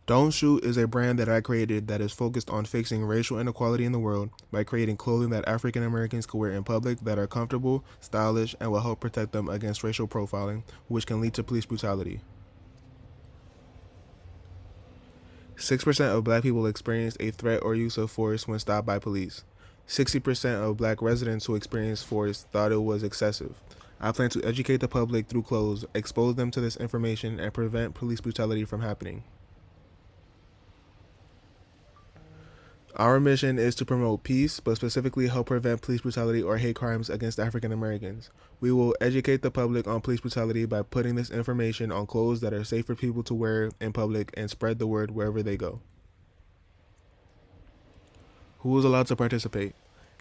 Don't Shoot is a brand that I created that is focused on fixing racial inequality in the world by creating clothing that African Americans can wear in public that are comfortable, stylish, and will help protect them against racial profiling, which can lead to police brutality. 6% of black people experienced a threat or use of force when stopped by police. 60% of black residents who experienced force thought it was excessive. I plan to educate the public through clothes, expose them to this information, and prevent police brutality from happening. Our mission is to promote peace, but specifically help prevent police brutality or hate crimes against African Americans. We will educate the public on police brutality by putting this information on clothes that are safe for people to wear in public and spread the word wherever they go. Who is allowed to participate?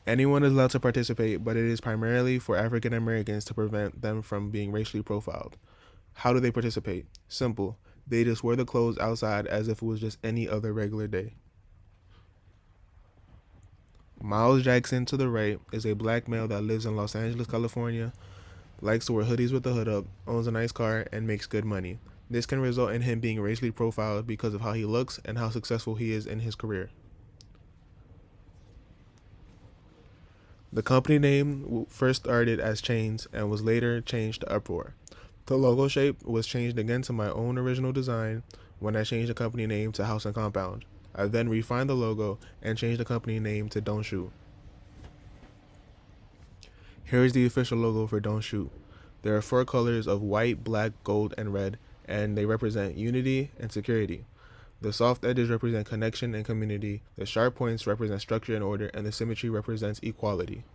Anyone is allowed to participate, but it is primarily for African Americans to prevent them from being racially profiled. How do they participate? Simple. They just wear the clothes outside as if it was just any other regular day. Miles Jackson to the right is a black male that lives in Los Angeles, California, likes to wear hoodies with the hood up, owns a nice car, and makes good money. This can result in him being racially profiled because of how he looks and how successful he is in his career. The company name first started as Chains and was later changed to Uproar. The logo shape was changed again to my own original design when I changed the company name to House and Compound. I then refined the logo and changed the company name to Don't Shoot. Here is the official logo for Don't Shoot. There are 4 colors of white, black, gold, and red, and they represent unity and security. The soft edges represent connection and community, the sharp points represent structure and order, and the symmetry represents equality.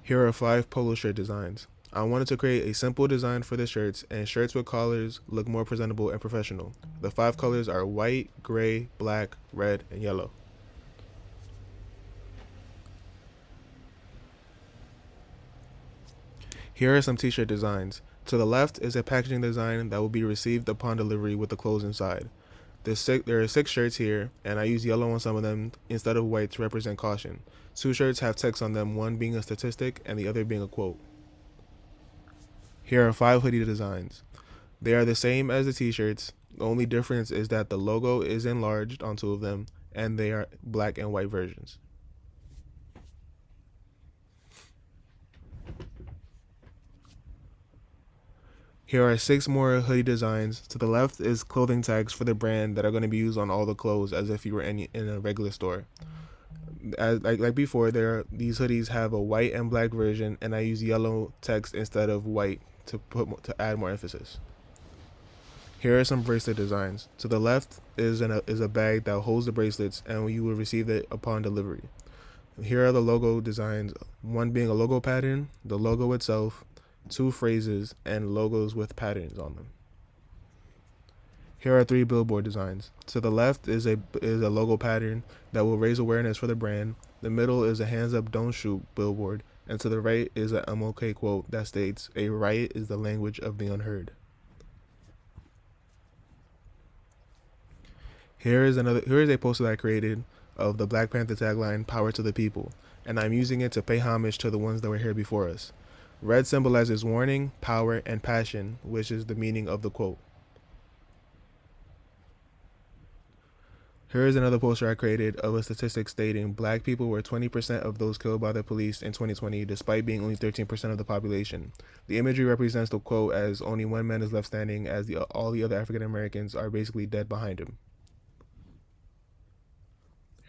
Here are 5 polo shirt designs. I wanted to create a simple design for the shirts, and shirts with collars look more presentable and professional. The 5 colors are white, gray, black, red, and yellow. Here are some t-shirt designs. To the left is a packaging design that will be received upon delivery with the clothes inside. There are 6 shirts here, and I use yellow on some of them instead of white to represent caution. 2 shirts have text on them, one being a statistic and the other being a quote. Here are 5 hoodie designs. They are the same as the t-shirts. The only difference is that the logo is enlarged on 2 of them, and they are black and white versions. Here are 6 more hoodie designs. To the left is clothing tags for the brand that are going to be used on all the clothes as if you were in a regular store. Like before, these hoodies have a white and black version, and I use yellow text instead of white to add more emphasis. Here are some bracelet designs. To the left is a bag that holds the bracelets, and you will receive it upon delivery. Here are the logo designs, one being a logo pattern, the logo itself, 2 phrases, and logos with patterns on them. Here are 3 billboard designs. To the left is a logo pattern that will raise awareness for the brand. The middle is a hands up don't shoot billboard, and to the right is a MLK quote that states, "A riot is the language of the unheard." Here is a poster that I created of the Black Panther tagline, "Power to the People," and I'm using it to pay homage to the ones that were here before us. Red symbolizes warning, power, and passion, which is the meaning of the quote. Here is another poster I created of a statistic stating black people were 20% of those killed by the police in 2020, despite being only 13% of the population. The imagery represents the quote as only one man is left standing, as all the other African Americans are basically dead behind him.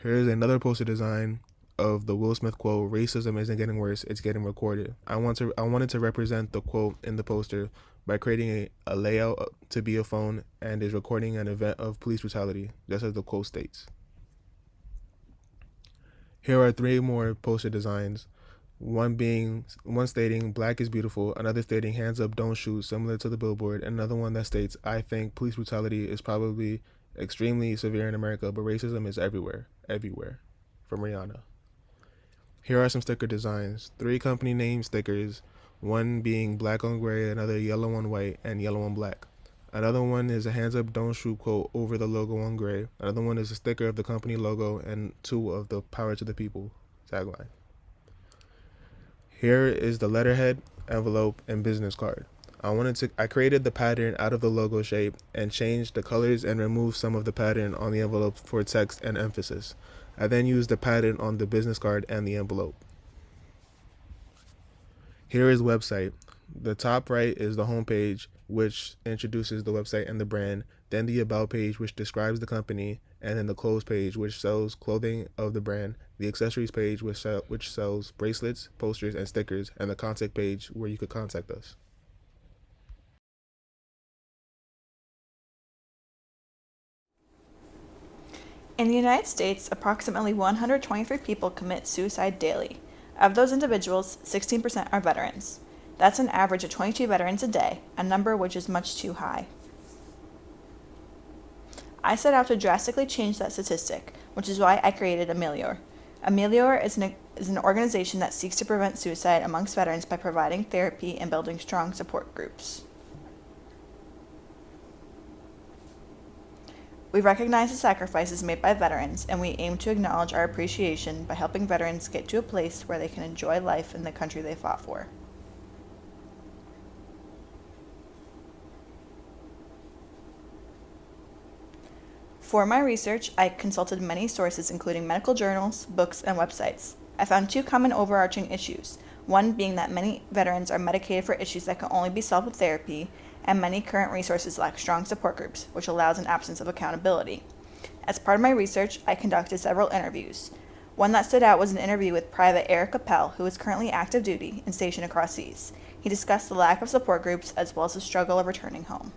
Here is another poster design of the Will Smith quote, "Racism isn't getting worse, it's getting recorded." I wanted to represent the quote in the poster by creating a layout to be a phone and is recording an event of police brutality, just as the quote states. Here are 3 more poster designs. One stating "Black is beautiful," another stating "Hands up, don't shoot," similar to the billboard, and another one that states "I think police brutality is probably extremely severe in America, but racism is everywhere," from Rihanna. Here are some sticker designs. 3 company name stickers, one being black on gray, another yellow on white, and yellow on black. Another one is a hands up don't shoot quote over the logo on gray. Another one is a sticker of the company logo, and 2 of the "Power to the People" tagline. Here is the letterhead, envelope, and business card. I created the pattern out of the logo shape and changed the colors and removed some of the pattern on the envelope for text and emphasis. I then used the pattern on the business card and the envelope. Here is website. The top right is the home page, which introduces the website and the brand, then the about page, which describes the company, and then the clothes page, which sells clothing of the brand, the accessories page, which sells bracelets, posters, and stickers, and the contact page, where you could contact us. In the United States, approximately 123 people commit suicide daily. Of those individuals, 16% are veterans. That's an average of 22 veterans a day, a number which is much too high. I set out to drastically change that statistic, which is why I created Amelior. Amelior is an organization that seeks to prevent suicide amongst veterans by providing therapy and building strong support groups. We recognize the sacrifices made by veterans, and we aim to acknowledge our appreciation by helping veterans get to a place where they can enjoy life in the country they fought for. For my research, I consulted many sources, including medical journals, books, and websites. I found two common overarching issues, one being that many veterans are medicated for issues that can only be solved with therapy, and many current resources lack strong support groups, which allows an absence of accountability. As part of my research, I conducted several interviews. One that stood out was an interview with Private Eric Appel, who is currently active duty and stationed across seas. He discussed the lack of support groups as well as the struggle of returning home.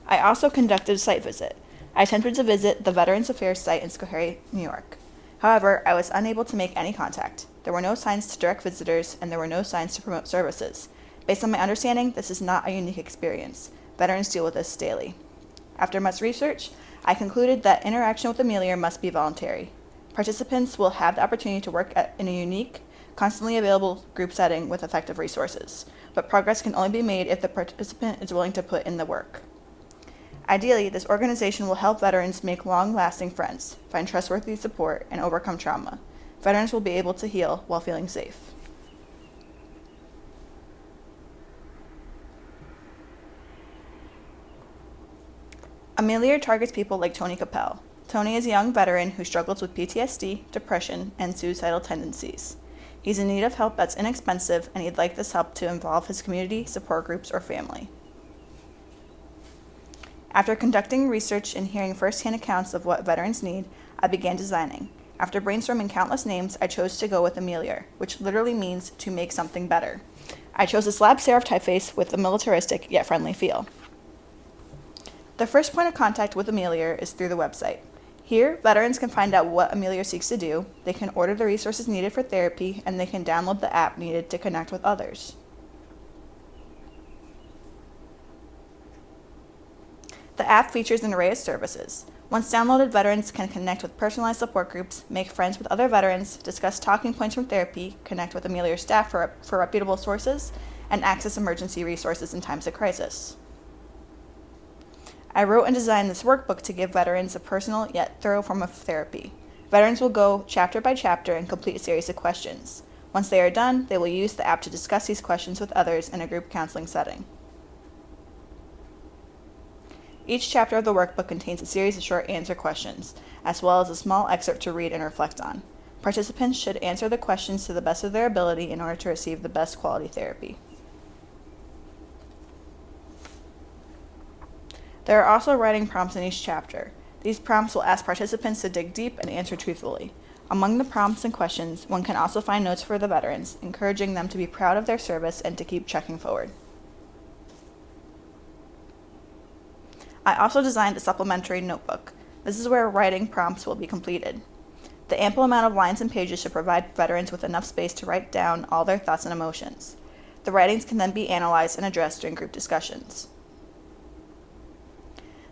I also conducted a site visit. I attempted to visit the Veterans Affairs site in Schoharie, New York. However, I was unable to make any contact. There were no signs to direct visitors, and there were no signs to promote services. Based on my understanding, this is not a unique experience. Veterans deal with this daily. After much research, I concluded that interaction with Amelior must be voluntary. Participants will have the opportunity to work in a unique, constantly available group setting with effective resources, but progress can only be made if the participant is willing to put in the work. Ideally, this organization will help veterans make long-lasting friends, find trustworthy support, and overcome trauma. Veterans will be able to heal while feeling safe. Amelior targets people like Tony Capel. Tony is a young veteran who struggles with PTSD, depression, and suicidal tendencies. He's in need of help that's inexpensive, and he'd like this help to involve his community, support groups, or family. After conducting research and hearing firsthand accounts of what veterans need, I began designing. After brainstorming countless names, I chose to go with Amelior, which literally means to make something better. I chose a slab serif typeface with a militaristic yet friendly feel. The first point of contact with Amelior is through the website. Here, veterans can find out what Amelior seeks to do, they can order the resources needed for therapy, and they can download the app needed to connect with others. The app features an array of services. Once downloaded, veterans can connect with personalized support groups, make friends with other veterans, discuss talking points from therapy, connect with Amelior staff for reputable sources, and access emergency resources in times of crisis. I wrote and designed this workbook to give veterans a personal yet thorough form of therapy. Veterans will go chapter by chapter and complete a series of questions. Once they are done, they will use the app to discuss these questions with others in a group counseling setting. Each chapter of the workbook contains a series of short answer questions, as well as a small excerpt to read and reflect on. Participants should answer the questions to the best of their ability in order to receive the best quality therapy. There are also writing prompts in each chapter. These prompts will ask participants to dig deep and answer truthfully. Among the prompts and questions, one can also find notes for the veterans, encouraging them to be proud of their service and to keep checking forward. I also designed a supplementary notebook. This is where writing prompts will be completed. The ample amount of lines and pages should provide veterans with enough space to write down all their thoughts and emotions. The writings can then be analyzed and addressed during group discussions.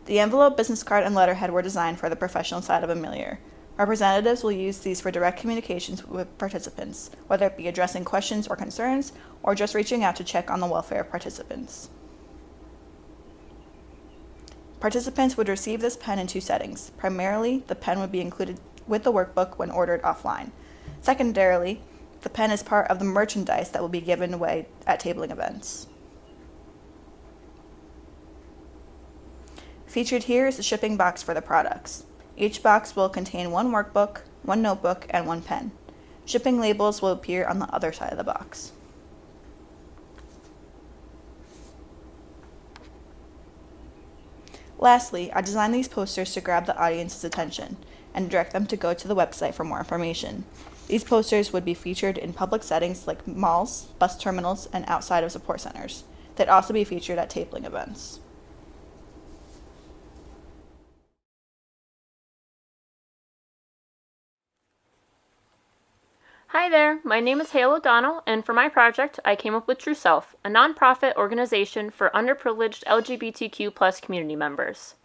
The envelope, business card, and letterhead were designed for the professional side of Amelior. Representatives will use these for direct communications with participants, whether it be addressing questions or concerns, or just reaching out to check on the welfare of participants. Participants would receive this pen in two settings. Primarily, the pen would be included with the workbook when ordered offline. Secondarily, The pen is part of the merchandise that will be given away at tabling events. Featured here is the shipping box for the products. Each box will contain one workbook, one notebook, and one pen. Shipping labels will appear on the other side of the box. Lastly, I designed these posters to grab the audience's attention and direct them to go to the website for more information. These posters would be featured in public settings like malls, bus terminals, and outside of support centers. They'd also be featured at tabling events. Hi there, my name is Hale O'Donnell, and for my project, I came up with True Self, a nonprofit organization for underprivileged LGBTQ+ community members.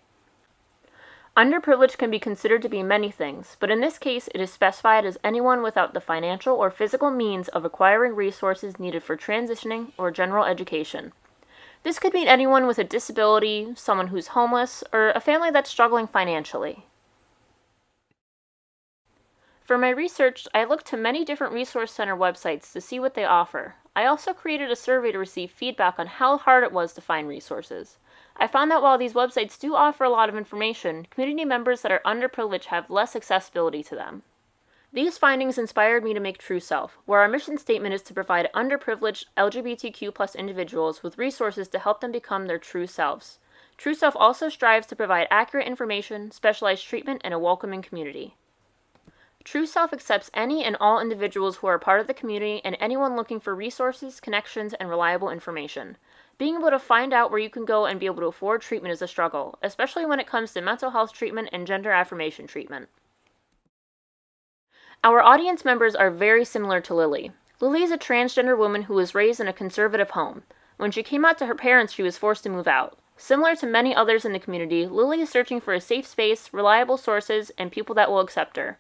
Underprivileged can be considered to be many things, but in this case, it is specified as anyone without the financial or physical means of acquiring resources needed for transitioning or general education. This could mean anyone with a disability, someone who's homeless, or a family that's struggling financially. For my research, I looked to many different resource center websites to see what they offer. I also created a survey to receive feedback on how hard it was to find resources. I found that while these websites do offer a lot of information, community members that are underprivileged have less accessibility to them. These findings inspired me to make True Self, where our mission statement is to provide underprivileged LGBTQ+ individuals with resources to help them become their true selves. True Self also strives to provide accurate information, specialized treatment, and a welcoming community. True Self accepts any and all individuals who are part of the community and anyone looking for resources, connections, and reliable information. Being able to find out where you can go and be able to afford treatment is a struggle, especially when it comes to mental health treatment and gender affirmation treatment. Our audience members are very similar to Lily. Lily is a transgender woman who was raised in a conservative home. When she came out to her parents, she was forced to move out. Similar to many others in the community, Lily is searching for a safe space, reliable sources, and people that will accept her.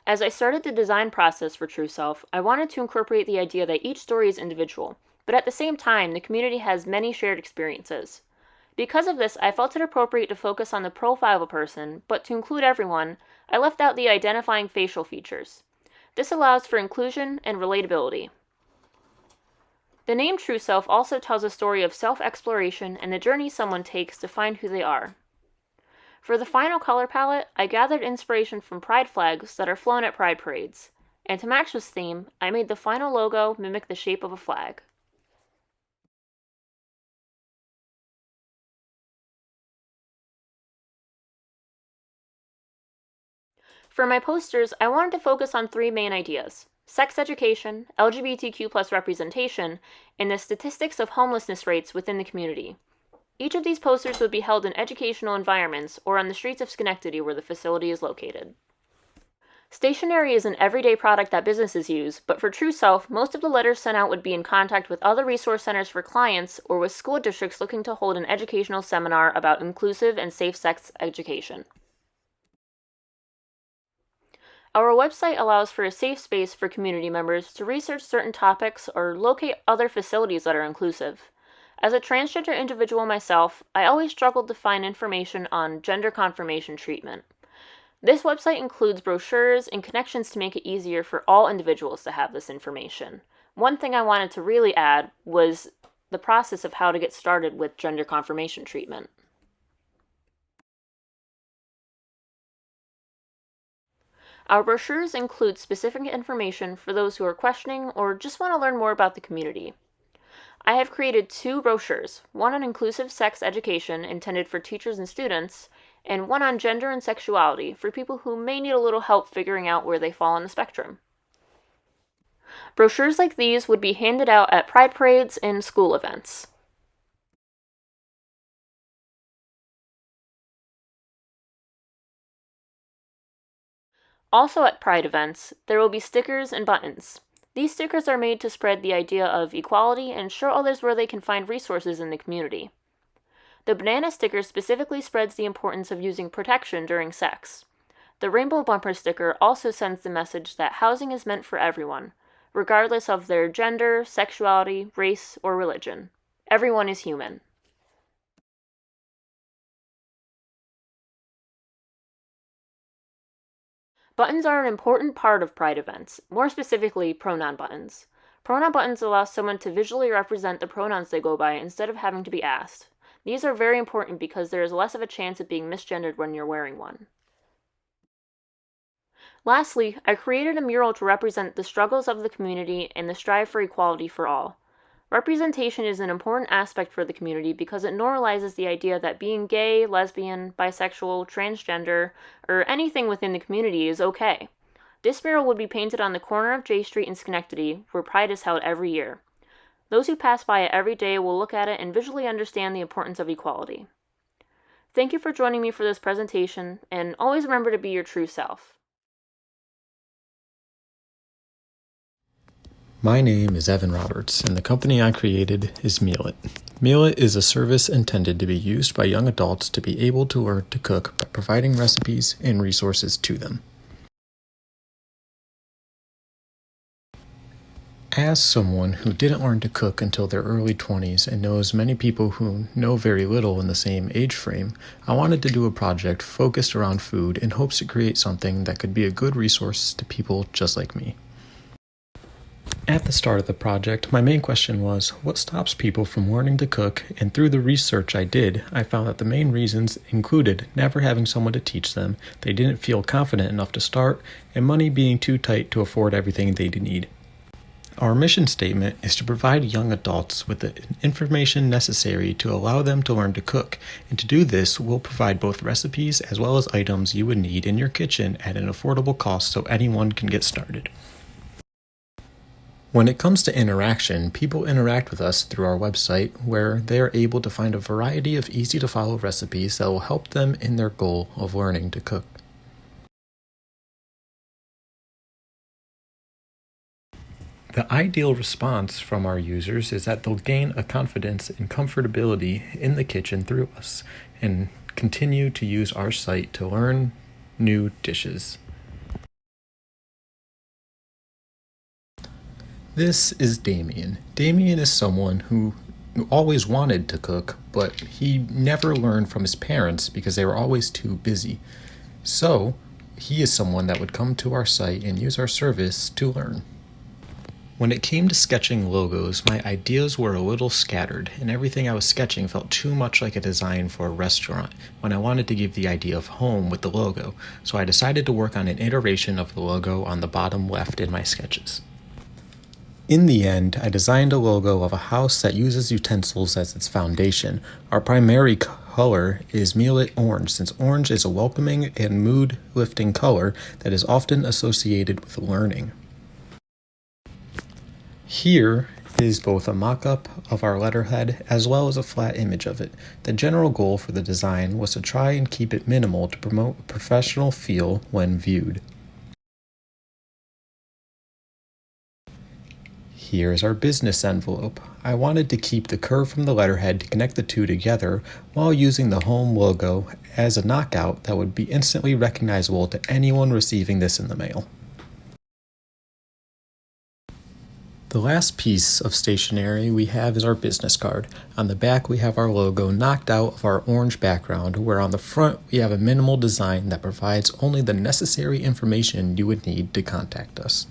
As I started the design process for True Self, I wanted to incorporate the idea that each story is individual, but at the same time, the community has many shared experiences. Because of this, I felt it appropriate to focus on the profile of a person, but to include everyone, I left out the identifying facial features. This allows for inclusion and relatability. The name True Self also tells a story of self-exploration and the journey someone takes to find who they are. For the final color palette, I gathered inspiration from pride flags that are flown at pride parades, and to match this theme, I made the final logo mimic the shape of a flag. For my posters, I wanted to focus on three main ideas: sex education, LGBTQ+ representation, and the statistics of homelessness rates within the community. Each of these posters would be held in educational environments or on the streets of Schenectady where the facility is located. Stationery is an everyday product that businesses use, but for True Self, most of the letters sent out would be in contact with other resource centers for clients or with school districts looking to hold an educational seminar about inclusive and safe sex education. Our website allows for a safe space for community members to research certain topics or locate other facilities that are inclusive. As a transgender individual myself, I always struggled to find information on gender confirmation treatment. This website includes brochures and connections to make it easier for all individuals to have this information. One thing I wanted to really add was the process of how to get started with gender confirmation treatment. Our brochures include specific information for those who are questioning or just want to learn more about the community. I have created two brochures, one on inclusive sex education intended for teachers and students, and one on gender and sexuality for people who may need a little help figuring out where they fall on the spectrum. Brochures like these would be handed out at pride parades and school events. Also at pride events, there will be stickers and buttons. These stickers are made to spread the idea of equality and show others where they can find resources in the community. The banana sticker specifically spreads the importance of using protection during sex. The rainbow bumper sticker also sends the message that housing is meant for everyone, regardless of their gender, sexuality, race, or religion. Everyone is human. Buttons are an important part of Pride events, more specifically pronoun buttons. Pronoun buttons allow someone to visually represent the pronouns they go by instead of having to be asked. These are very important because there is less of a chance of being misgendered when you're wearing one. Lastly, I created a mural to represent the struggles of the community and the strive for equality for all. Representation is an important aspect for the community because it normalizes the idea that being gay, lesbian, bisexual, transgender, or anything within the community is okay. This mural would be painted on the corner of J Street in Schenectady, where Pride is held every year. Those who pass by it every day will look at it and visually understand the importance of equality. Thank you for joining me for this presentation, and always remember to be your true self. My name is Evan Roberts, and the company I created is Meal It. Meal It is a service intended to be used by young adults to be able to learn to cook by providing recipes and resources to them. As someone who didn't learn to cook until their early 20s and knows many people who know very little in the same age frame, I wanted to do a project focused around food in hopes to create something that could be a good resource to people just like me. At the start of the project, my main question was, what stops people from learning to cook? And through the research I did, I found that the main reasons included never having someone to teach them, they didn't feel confident enough to start, and money being too tight to afford everything they need. Our mission statement is to provide young adults with the information necessary to allow them to learn to cook, and to do this, we'll provide both recipes as well as items you would need in your kitchen at an affordable cost so anyone can get started. When it comes to interaction, people interact with us through our website, where they are able to find a variety of easy-to-follow recipes that will help them in their goal of learning to cook. The ideal response from our users is that they'll gain a confidence and comfortability in the kitchen through us and continue to use our site to learn new dishes. This is Damien. Damien is someone who always wanted to cook, but he never learned from his parents because they were always too busy. So, he is someone that would come to our site and use our service to learn. When it came to sketching logos, my ideas were a little scattered, and everything I was sketching felt too much like a design for a restaurant when I wanted to give the idea of home with the logo, so I decided to work on an iteration of the logo on the bottom left in my sketches. In the end, I designed a logo of a house that uses utensils as its foundation. Our primary color is Meal It Orange, since orange is a welcoming and mood-lifting color that is often associated with learning. Here is both a mock-up of our letterhead as well as a flat image of it. The general goal for the design was to try and keep it minimal to promote a professional feel when viewed. Here is our business envelope. I wanted to keep the curve from the letterhead to connect the two together while using the home logo as a knockout that would be instantly recognizable to anyone receiving this in the mail. The last piece of stationery we have is our business card. On the back we have our logo knocked out of our orange background, where on the front we have a minimal design that provides only the necessary information you would need to contact us.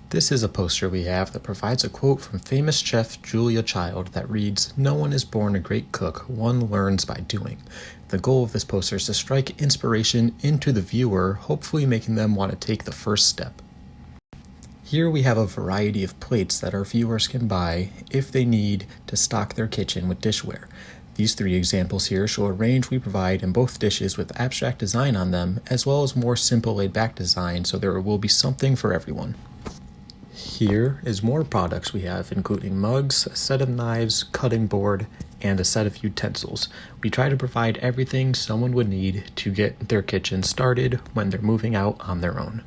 This is a poster we have that provides a quote from famous chef Julia Child that reads, "No one is born a great cook, one learns by doing." The goal of this poster is to strike inspiration into the viewer, hopefully making them want to take the first step. Here we have a variety of plates that our viewers can buy if they need to stock their kitchen with dishware. These three examples here show a range we provide in both dishes with abstract design on them, as well as more simple laid-back design, so there will be something for everyone. Here is more products we have, including mugs, a set of knives, cutting board, and a set of utensils. We try to provide everything someone would need to get their kitchen started when they're moving out on their own.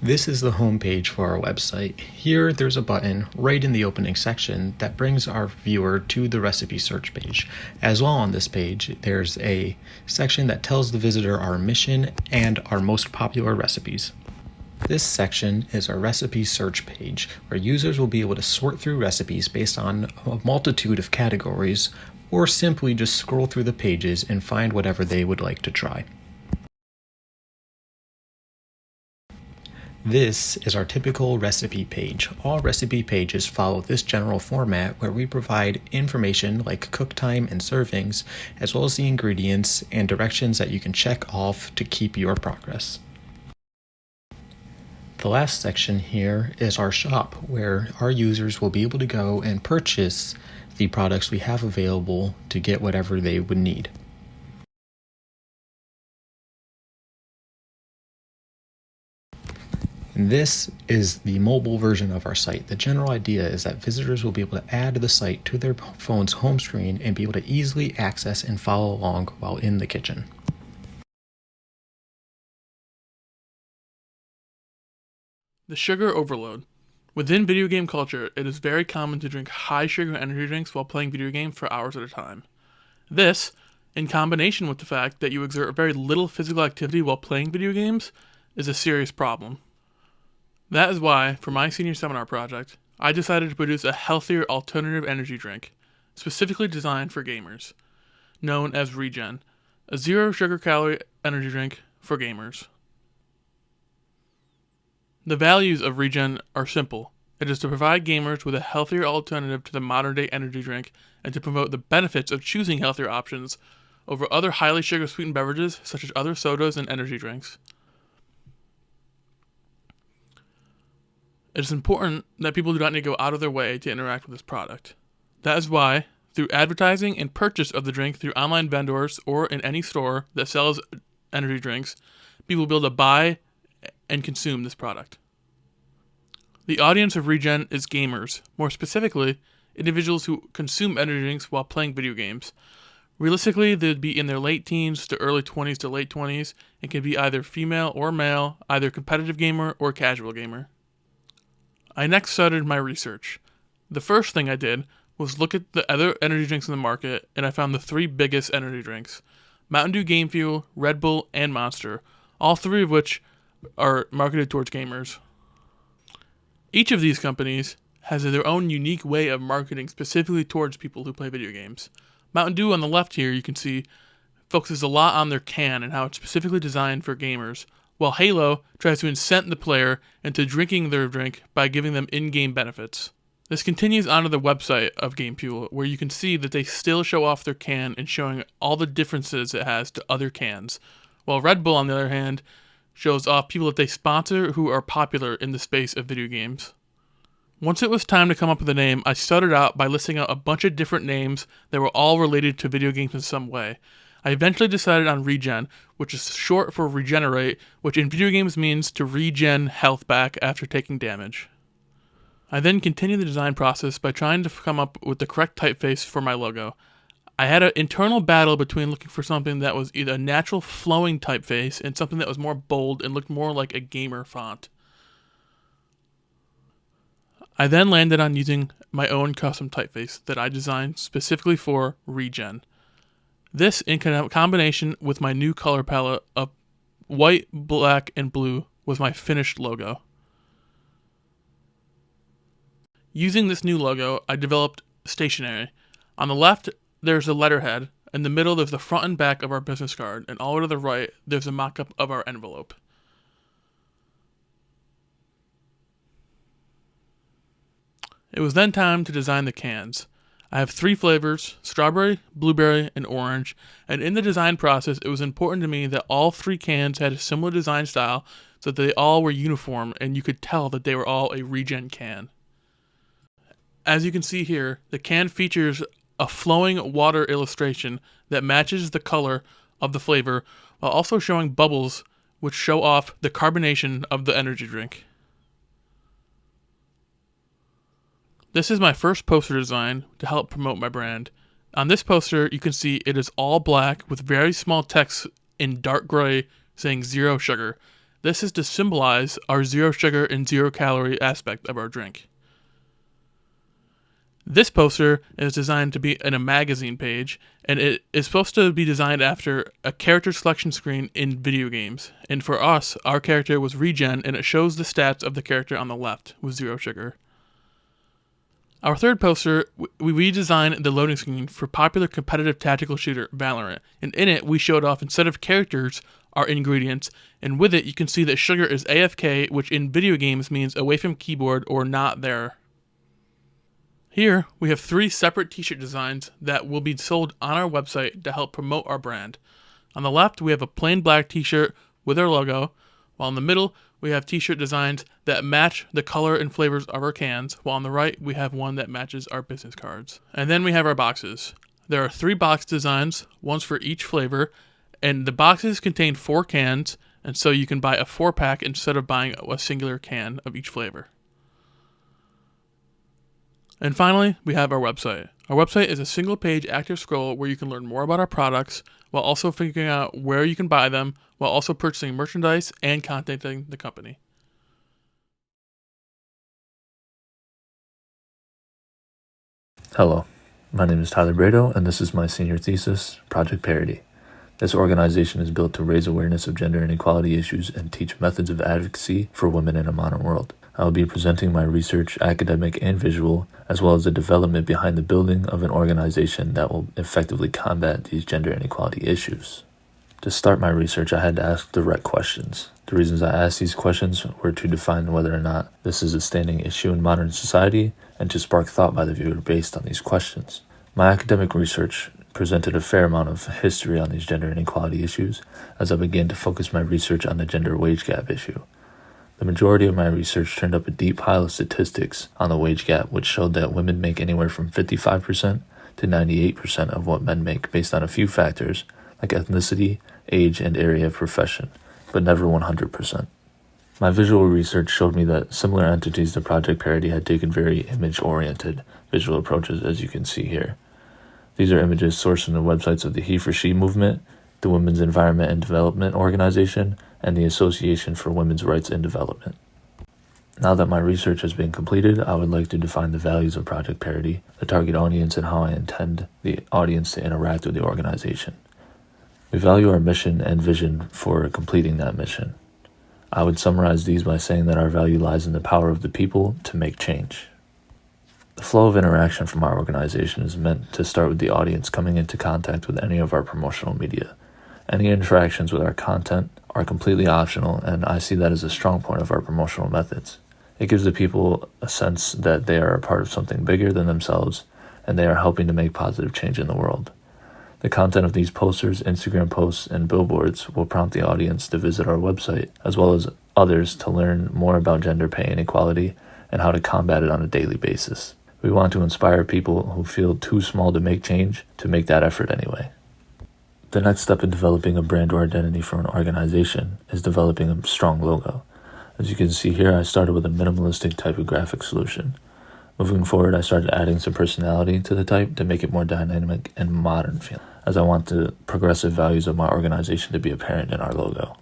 This is the homepage for our website. Here there's a button right in the opening section that brings our viewer to the recipe search page. As well on this page, there's a section that tells the visitor our mission and our most popular recipes. This section is our recipe search page, where users will be able to sort through recipes based on a multitude of categories or simply just scroll through the pages and find whatever they would like to try. This is our typical recipe page. All recipe pages follow this general format where we provide information like cook time and servings, as well as the ingredients and directions that you can check off to keep your progress. The last section here is our shop, where our users will be able to go and purchase the products we have available to get whatever they would need. This is the mobile version of our site. The general idea is that visitors will be able to add the site to their phone's home screen and be able to easily access and follow along while in the kitchen. The sugar overload. Within video game culture, it is very common to drink high sugar energy drinks while playing video games for hours at a time. This, in combination with the fact that you exert very little physical activity while playing video games, is a serious problem. That is why, for my senior seminar project, I decided to produce a healthier alternative energy drink, specifically designed for gamers, known as Regen, a zero sugar calorie energy drink for gamers. The values of Regen are simple. It is to provide gamers with a healthier alternative to the modern day energy drink and to promote the benefits of choosing healthier options over other highly sugar sweetened beverages such as other sodas and energy drinks. It is important that people do not need to go out of their way to interact with this product. That is why, through advertising and purchase of the drink through online vendors or in any store that sells energy drinks, people will be able to buy and consume this product. The audience of Regen is gamers, more specifically, individuals who consume energy drinks while playing video games. Realistically, they'd be in their late teens to early 20s to late 20s and can be either female or male, either competitive gamer or casual gamer. I next started my research. The first thing I did was look at the other energy drinks in the market, and I found the three biggest energy drinks: Mountain Dew Game Fuel, Red Bull, and Monster, all three of which are marketed towards gamers. Each of these companies has their own unique way of marketing specifically towards people who play video games. Mountain Dew on the left here, you can see, focuses a lot on their can and how it's specifically designed for gamers, while Halo tries to incent the player into drinking their drink by giving them in-game benefits. This continues onto the website of Game Fuel, where you can see that they still show off their can and showing all the differences it has to other cans, while Red Bull, on the other hand, shows off people that they sponsor who are popular in the space of video games. Once it was time to come up with a name, I started out by listing out a bunch of different names that were all related to video games in some way. I eventually decided on Regen, which is short for regenerate, which in video games means to regen health back after taking damage. I then continued the design process by trying to come up with the correct typeface for my logo. I had an internal battle between looking for something that was either a natural flowing typeface and something that was more bold and looked more like a gamer font. I then landed on using my own custom typeface that I designed specifically for Regen. This, in combination with my new color palette of white, black, and blue, was my finished logo. Using this new logo, I developed stationery. On the left, there's a letterhead. In the middle, there's the front and back of our business card. And all the way to the right, there's a mock-up of our envelope. It was then time to design the cans. I have 3 flavors: strawberry, blueberry, and orange, and in the design process it was important to me that all 3 cans had a similar design style so that they all were uniform and you could tell that they were all a Regen can. As you can see here, the can features a flowing water illustration that matches the color of the flavor while also showing bubbles which show off the carbonation of the energy drink. This is my first poster design to help promote my brand. On this poster, you can see it is all black with very small text in dark gray saying zero sugar. This is to symbolize our zero sugar and 0 calorie aspect of our drink. This poster is designed to be in a magazine page, and it is supposed to be designed after a character selection screen in video games. And for us, our character was Regen, and it shows the stats of the character on the left with 0 sugar. Our third poster, we redesigned the loading screen for popular competitive tactical shooter Valorant, and in it we showed off, instead of characters, our ingredients, and with it you can see that sugar is AFK, which in video games means away from keyboard or not there. Here we have 3 separate t-shirt designs that will be sold on our website to help promote our brand. On the left we have a plain black t-shirt with our logo, while in the middle we have t-shirt designs that match the color and flavors of our cans, while on the right we have one that matches our business cards. And then we have our boxes. There are 3 box designs, one's for each flavor, and the boxes contain 4 cans, and so you can buy a 4-pack instead of buying a singular can of each flavor. And finally, we have our website. Our website is a single-page active scroll where you can learn more about our products while also figuring out where you can buy them, while also purchasing merchandise and contacting the company. Hello, my name is Tyler Brado, and this is my senior thesis, Project Parity. This organization is built to raise awareness of gender inequality issues and teach methods of advocacy for women in a modern world. I will be presenting my research, academic and visual, as well as the development behind the building of an organization that will effectively combat these gender inequality issues. To start my research, I had to ask direct questions. The reasons I asked these questions were to define whether or not this is a standing issue in modern society and to spark thought by the viewer based on these questions. My academic research presented a fair amount of history on these gender inequality issues as I began to focus my research on the gender wage gap issue. The majority of my research turned up a deep pile of statistics on the wage gap, which showed that women make anywhere from 55% to 98% of what men make based on a few factors like ethnicity, age, and area of profession, but never 100%. My visual research showed me that similar entities to Project Parity had taken very image-oriented visual approaches, as you can see here. These are images sourced from the websites of the He for She movement, the Women's Environment and Development Organization, and the Association for Women's Rights and Development. Now that my research has been completed, I would like to define the values of Project Parity, the target audience, and how I intend the audience to interact with the organization. We value our mission and vision for completing that mission. I would summarize these by saying that our value lies in the power of the people to make change. The flow of interaction from our organization is meant to start with the audience coming into contact with any of our promotional media. Any interactions with our content are completely optional, and I see that as a strong point of our promotional methods. It gives the people a sense that they are a part of something bigger than themselves, and they are helping to make positive change in the world. The content of these posters, Instagram posts, and billboards will prompt the audience to visit our website, as well as others to learn more about gender pay inequality and how to combat it on a daily basis. We want to inspire people who feel too small to make change to make that effort anyway. The next step in developing a brand or identity for an organization is developing a strong logo. As you can see here, I started with a minimalistic typographic solution. Moving forward, I started adding some personality to the type to make it more dynamic and modern feeling, as I want the progressive values of my organization to be apparent in our logo.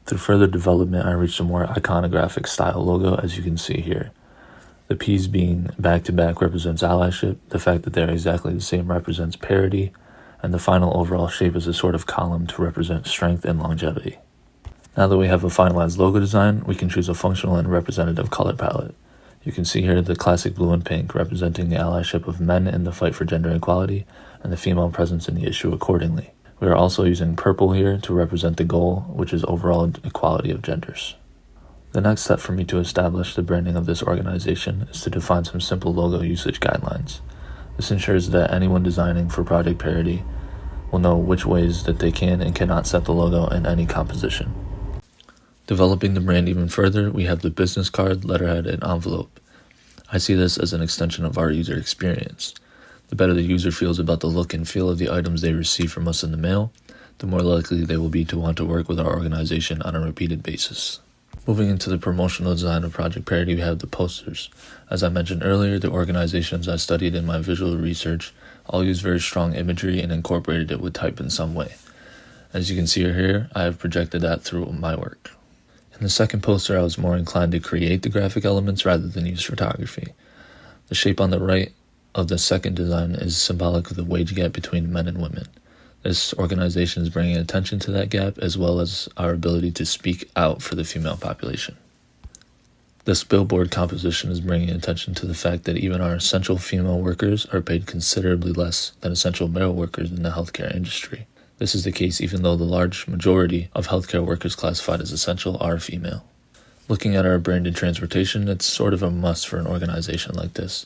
Through further development, I reached a more iconographic style logo, as you can see here. The P's being back-to-back represents allyship, the fact that they're exactly the same represents parity, and the final overall shape is a sort of column to represent strength and longevity. Now that we have a finalized logo design, we can choose a functional and representative color palette. You can see here the classic blue and pink representing the allyship of men in the fight for gender equality and the female presence in the issue accordingly. We are also using purple here to represent the goal, which is overall equality of genders. The next step for me to establish the branding of this organization is to define some simple logo usage guidelines. This ensures that anyone designing for Project Parity will know which ways that they can and cannot set the logo in any composition. Developing the brand even further, we have the business card, letterhead, and envelope. I see this as an extension of our user experience. The better the user feels about the look and feel of the items they receive from us in the mail, the more likely they will be to want to work with our organization on a repeated basis. Moving into the promotional design of Project Parity, we have the posters. As I mentioned earlier, the organizations I studied in my visual research all use very strong imagery and incorporated it with type in some way. As you can see here, I have projected that through my work. In the second poster, I was more inclined to create the graphic elements rather than use photography. The shape on the right of the second design is symbolic of the wage gap between men and women. This organization is bringing attention to that gap as well as our ability to speak out for the female population. This billboard composition is bringing attention to the fact that even our essential female workers are paid considerably less than essential male workers in the healthcare industry. This is the case even though the large majority of healthcare workers classified as essential are female. Looking at our branded transportation, it's sort of a must for an organization like this.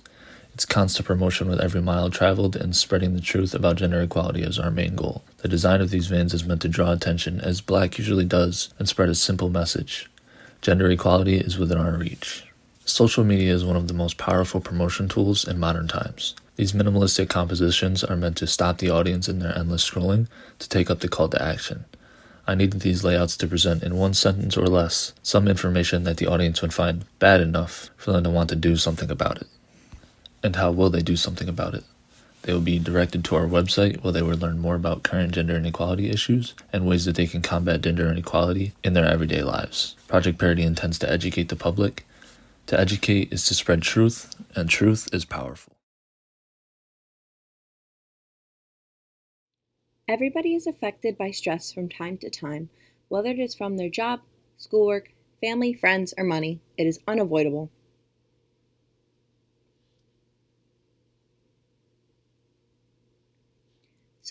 It's constant promotion with every mile traveled, and spreading the truth about gender equality is our main goal. The design of these vans is meant to draw attention, as Black usually does, and spread a simple message. Gender equality is within our reach. Social media is one of the most powerful promotion tools in modern times. These minimalistic compositions are meant to stop the audience in their endless scrolling to take up the call to action. I needed these layouts to present in one sentence or less some information that the audience would find bad enough for them to want to do something about it. And how will they do something about it? They will be directed to our website where they will learn more about current gender inequality issues and ways that they can combat gender inequality in their everyday lives. Project Parity intends to educate the public. To educate is to spread truth, and truth is powerful. Everybody is affected by stress from time to time, whether it is from their job, schoolwork, family, friends, or money. It is unavoidable.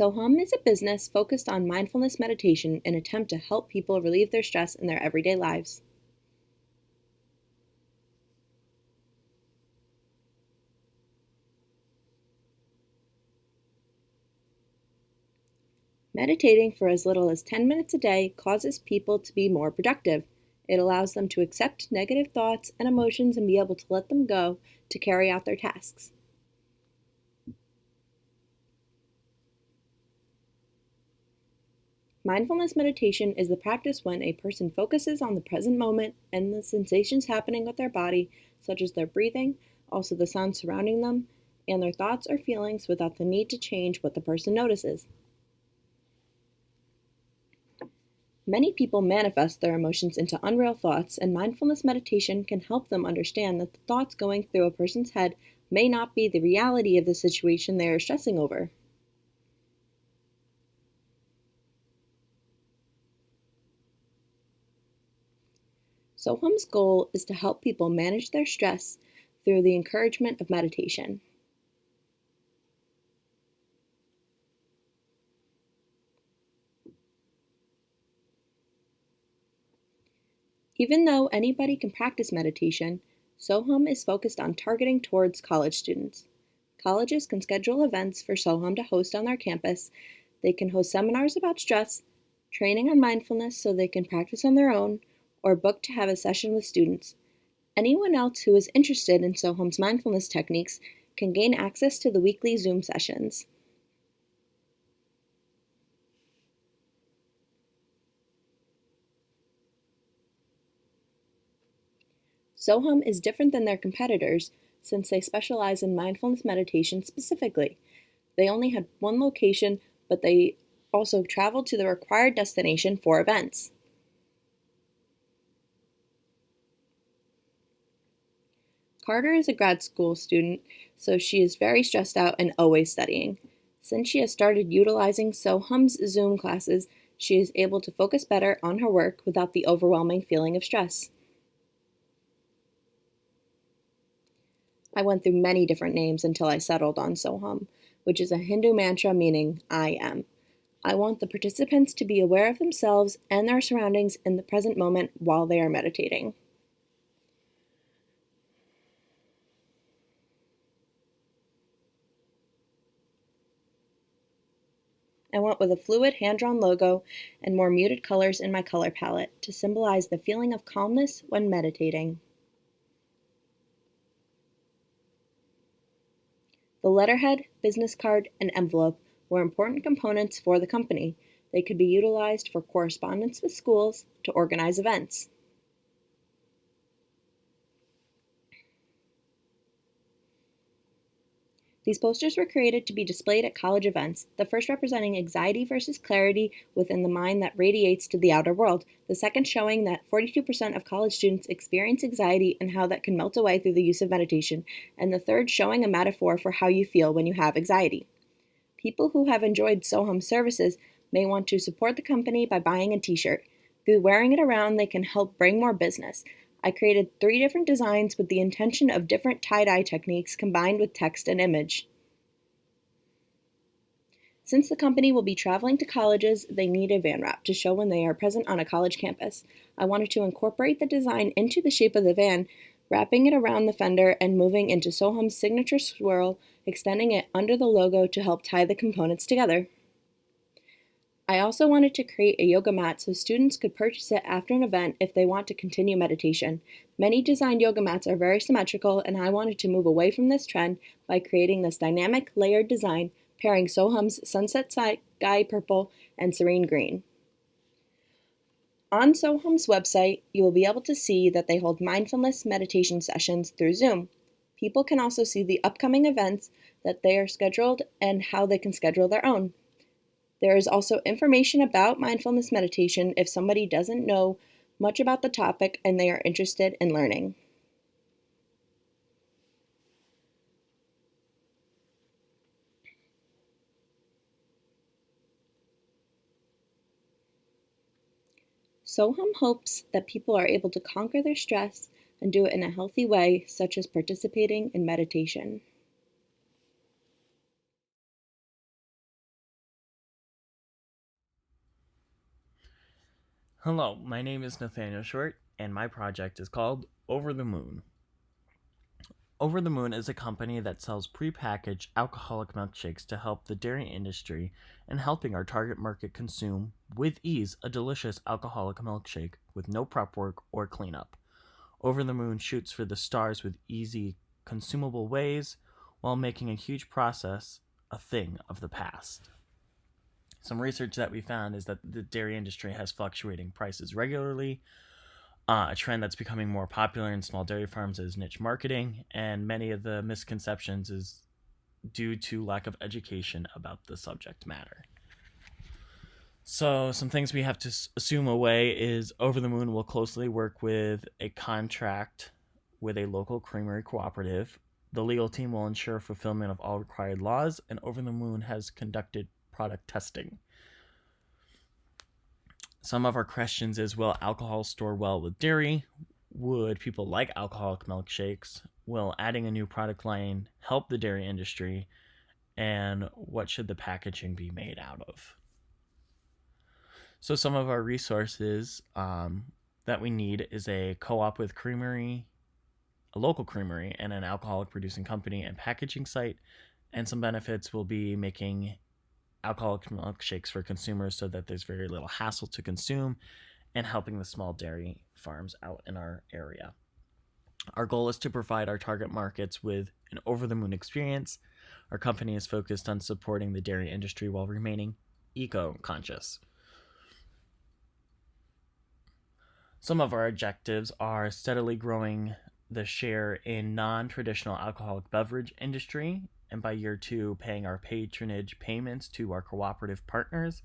Sohum is a business focused on mindfulness meditation in an attempt to help people relieve their stress in their everyday lives. Meditating for as little as 10 minutes a day causes people to be more productive. It allows them to accept negative thoughts and emotions and be able to let them go to carry out their tasks. Mindfulness meditation is the practice when a person focuses on the present moment and the sensations happening with their body, such as their breathing, also the sounds surrounding them, and their thoughts or feelings without the need to change what the person notices. Many people manifest their emotions into unreal thoughts, and mindfulness meditation can help them understand that the thoughts going through a person's head may not be the reality of the situation they are stressing over. Sohum's goal is to help people manage their stress through the encouragement of meditation. Even though anybody can practice meditation, Sohum is focused on targeting towards college students. Colleges can schedule events for Sohum to host on their campus. They can host seminars about stress, training on mindfulness so they can practice on their own, or book to have a session with students. Anyone else who is interested in Sohum's mindfulness techniques can gain access to the weekly Zoom sessions. Sohum is different than their competitors since they specialize in mindfulness meditation specifically. They only had one location, but they also traveled to the required destination for events. Carter is a grad school student, so she is very stressed out and always studying. Since she has started utilizing Sohum's Zoom classes, she is able to focus better on her work without the overwhelming feeling of stress. I went through many different names until I settled on Sohum, which is a Hindu mantra meaning I am. I want the participants to be aware of themselves and their surroundings in the present moment while they are meditating. I went with a fluid hand-drawn logo and more muted colors in my color palette to symbolize the feeling of calmness when meditating. The letterhead, business card, and envelope were important components for the company. They could be utilized for correspondence with schools to organize events. These posters were created to be displayed at college events, the first representing anxiety versus clarity within the mind that radiates to the outer world, the second showing that 42% of college students experience anxiety and how that can melt away through the use of meditation, and the third showing a metaphor for how you feel when you have anxiety. People who have enjoyed Sohum services may want to support the company by buying a t-shirt. Through wearing it around, they can help bring more business. I created 3 different designs with the intention of different tie-dye techniques combined with text and image. Since the company will be traveling to colleges, they need a van wrap to show when they are present on a college campus. I wanted to incorporate the design into the shape of the van, wrapping it around the fender and moving into Soham's signature swirl, extending it under the logo to help tie the components together. I also wanted to create a yoga mat so students could purchase it after an event if they want to continue meditation. Many designed yoga mats are very symmetrical, and I wanted to move away from this trend by creating this dynamic layered design pairing Soham's sunset sky purple and serene green. On Soham's website, you will be able to see that they hold mindfulness meditation sessions through Zoom. People can also see the upcoming events that they are scheduled and how they can schedule their own. There is also information about mindfulness meditation if somebody doesn't know much about the topic and they are interested in learning. Soham hopes that people are able to conquer their stress and do it in a healthy way, such as participating in meditation. Hello, my name is Nathaniel Short, and my project is called Over the Moon. Over the Moon is a company that sells prepackaged alcoholic milkshakes to help the dairy industry in helping our target market consume, with ease, a delicious alcoholic milkshake with no prep work or cleanup. Over the Moon shoots for the stars with easy, consumable ways while making a huge process a thing of the past. Some research that we found is that the dairy industry has fluctuating prices regularly. A trend that's becoming more popular in small dairy farms is niche marketing, and many of the misconceptions is due to lack of education about the subject matter. So some things we have to assume away is Over the Moon will closely work with a contract with a local creamery cooperative. The legal team will ensure fulfillment of all required laws, and Over the Moon has conducted product testing. Some of our questions is, will alcohol store well with dairy? Would people like alcoholic milkshakes? Will adding a new product line help the dairy industry? And what should the packaging be made out of? So some of our resources that we need is a co-op with creamery, a local creamery, and an alcoholic producing company and packaging site. And some benefits will be making alcoholic milkshakes for consumers so that there's very little hassle to consume, and helping the small dairy farms out in our area. Our goal is to provide our target markets with an over-the-moon experience. Our company is focused on supporting the dairy industry while remaining eco-conscious. Some of our objectives are steadily growing the share in non-traditional alcoholic beverage industry, and by year 2, paying our patronage payments to our cooperative partners,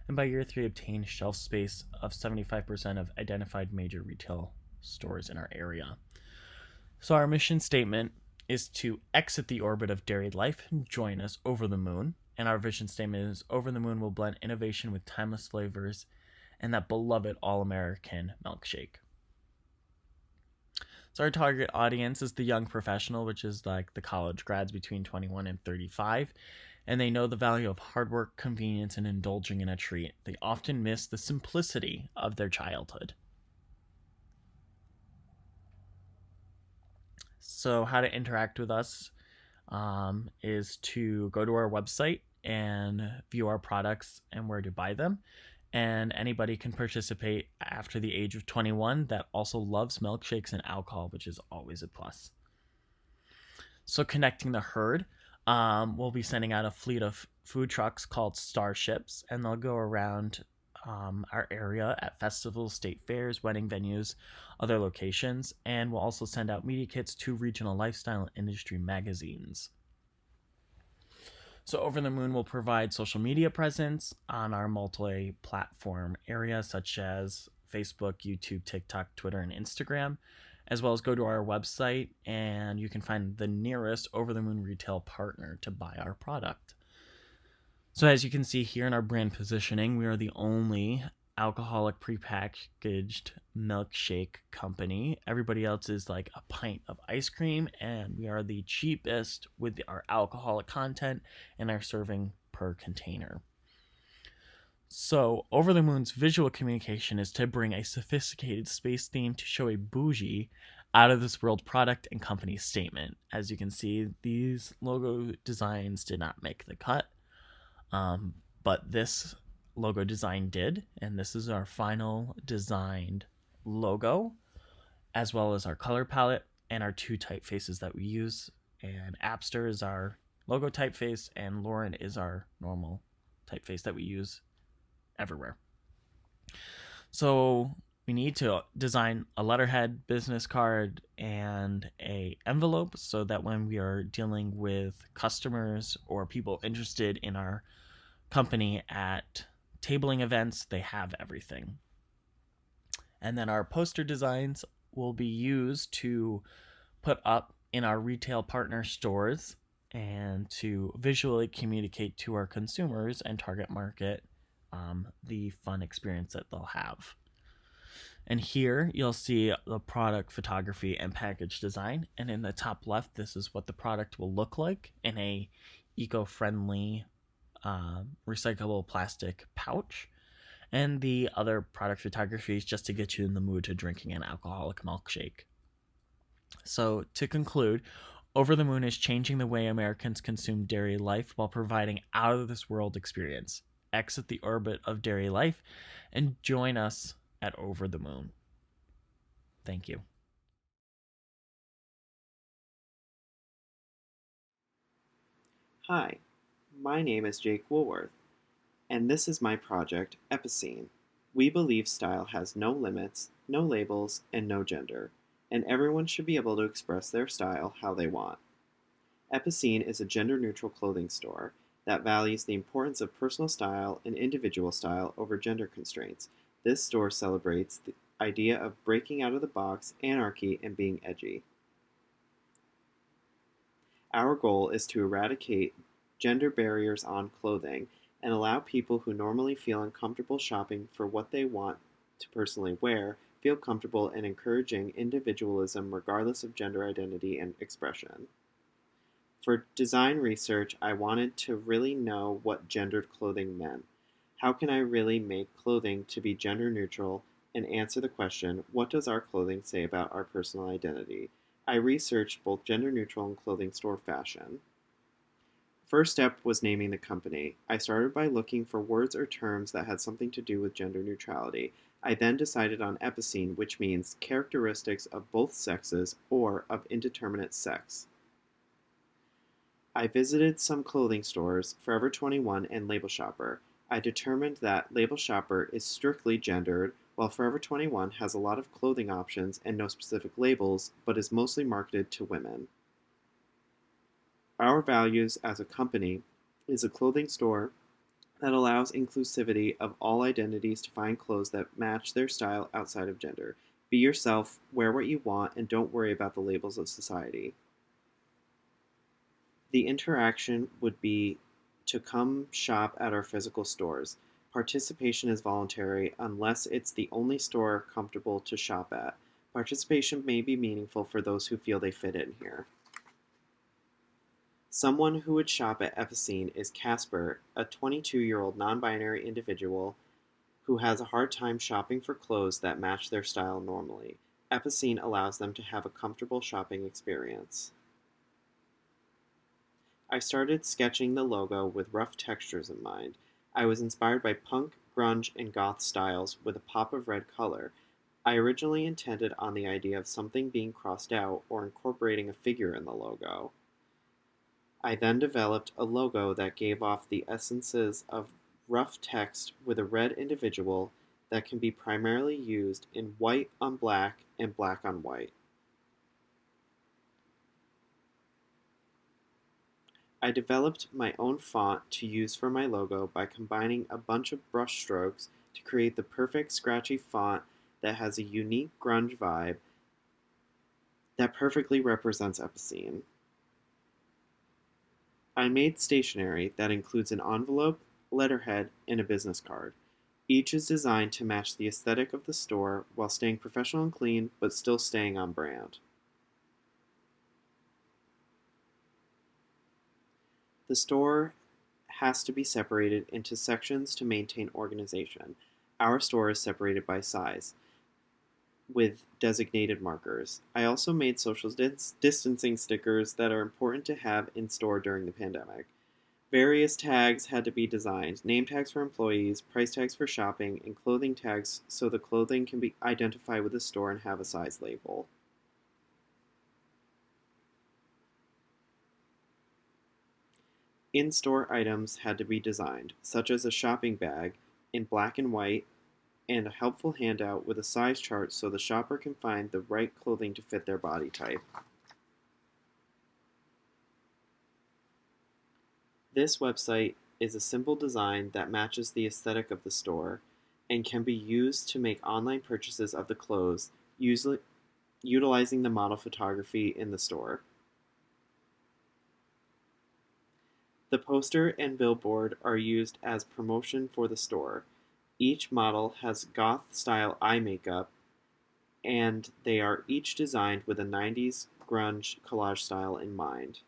and by year 3, obtain shelf space of 75% of identified major retail stores in our area. So our mission statement is to exit the orbit of dairy life and join us over the moon. And our vision statement is Over the Moon will blend innovation with timeless flavors and that beloved all-American milkshake. So our target audience is the young professional, which is like the college grads between 21 and 35, and they know the value of hard work, convenience, and indulging in a treat. They often miss the simplicity of their childhood. So how to interact with us is to go to our website and view our products and where to buy them. And anybody can participate after the age of 21 that also loves milkshakes and alcohol, which is always a plus. So connecting the herd, we'll be sending out a fleet of food trucks called Starships, and they'll go around our area at festivals, state fairs, wedding venues, other locations, and we'll also send out media kits to regional lifestyle industry magazines. So Over the Moon will provide social media presence on our multi-platform area, such as Facebook, YouTube, TikTok, Twitter, and Instagram, as well as go to our website and you can find the nearest Over the Moon retail partner to buy our product. So as you can see here in our brand positioning, we are the only alcoholic prepackaged milkshake company. Everybody else is like a pint of ice cream, and we are the cheapest with our alcoholic content and our serving per container. So, Over the Moon's visual communication is to bring a sophisticated space theme to show a bougie, out of this world product and company statement. As you can see, these logo designs did not make the cut, but this logo design did, and this is our final designed logo, as well as our color palette and our 2 typefaces that we use. And Appster is our logo typeface, and Lauren is our normal typeface that we use everywhere. So we need to design a letterhead, business card, and a envelope so that when we are dealing with customers or people interested in our company at tabling events, they have everything. And then our poster designs will be used to put up in our retail partner stores and to visually communicate to our consumers and target market the fun experience that they'll have. And here you'll see the product photography and package design. And in the top left, this is what the product will look like in a eco-friendly recyclable plastic pouch. And the other product photography is just to get you in the mood to drinking an alcoholic milkshake. So to conclude, Over the Moon is changing the way Americans consume dairy life while providing out of this world experience. Exit the orbit of dairy life and join us at Over the Moon. Thank you. Hi, my name is Jake Woolworth, and this is my project, Epicene. We believe style has no limits, no labels, and no gender, and everyone should be able to express their style how they want. Epicene is a gender-neutral clothing store that values the importance of personal style and individual style over gender constraints. This store celebrates the idea of breaking out of the box, anarchy, and being edgy. Our goal is to eradicate gender barriers on clothing and allow people who normally feel uncomfortable shopping for what they want to personally wear feel comfortable in encouraging individualism regardless of gender identity and expression. For design research, I wanted to really know what gendered clothing meant. How can I really make clothing to be gender neutral and answer the question, what does our clothing say about our personal identity? I researched both gender neutral and clothing store fashion. First step was naming the company. I started by looking for words or terms that had something to do with gender neutrality. I then decided on epicene, which means characteristics of both sexes or of indeterminate sex. I visited some clothing stores, Forever 21 and Label Shopper. I determined that Label Shopper is strictly gendered, while Forever 21 has a lot of clothing options and no specific labels, but is mostly marketed to women. Our values as a company is a clothing store that allows inclusivity of all identities to find clothes that match their style outside of gender. Be yourself, wear what you want, and don't worry about the labels of society. The interaction would be to come shop at our physical stores. Participation is voluntary unless it's the only store comfortable to shop at. Participation may be meaningful for those who feel they fit in here. Someone who would shop at Epicene is Casper, a 22-year-old non-binary individual who has a hard time shopping for clothes that match their style normally. Epicene allows them to have a comfortable shopping experience. I started sketching the logo with rough textures in mind. I was inspired by punk, grunge, and goth styles with a pop of red color. I originally intended on the idea of something being crossed out or incorporating a figure in the logo. I then developed a logo that gave off the essences of rough text with a red individual that can be primarily used in white on black and black on white. I developed my own font to use for my logo by combining a bunch of brush strokes to create the perfect scratchy font that has a unique grunge vibe that perfectly represents Epicene. I made stationery that includes an envelope, letterhead, and a business card. Each is designed to match the aesthetic of the store while staying professional and clean, but still staying on brand. The store has to be separated into sections to maintain organization. Our store is separated by size with designated markers. I also made social distancing stickers that are important to have in store during the pandemic. Various tags had to be designed: name tags for employees, price tags for shopping, and clothing tags so the clothing can be identified with the store and have a size label. In-store items had to be designed, such as a shopping bag in black and white, and a helpful handout with a size chart so the shopper can find the right clothing to fit their body type. This website is a simple design that matches the aesthetic of the store and can be used to make online purchases of the clothes, utilizing the model photography in the store. The poster and billboard are used as promotion for the store. Each model has goth-style eye makeup, and they are each designed with a 90s grunge collage style in mind.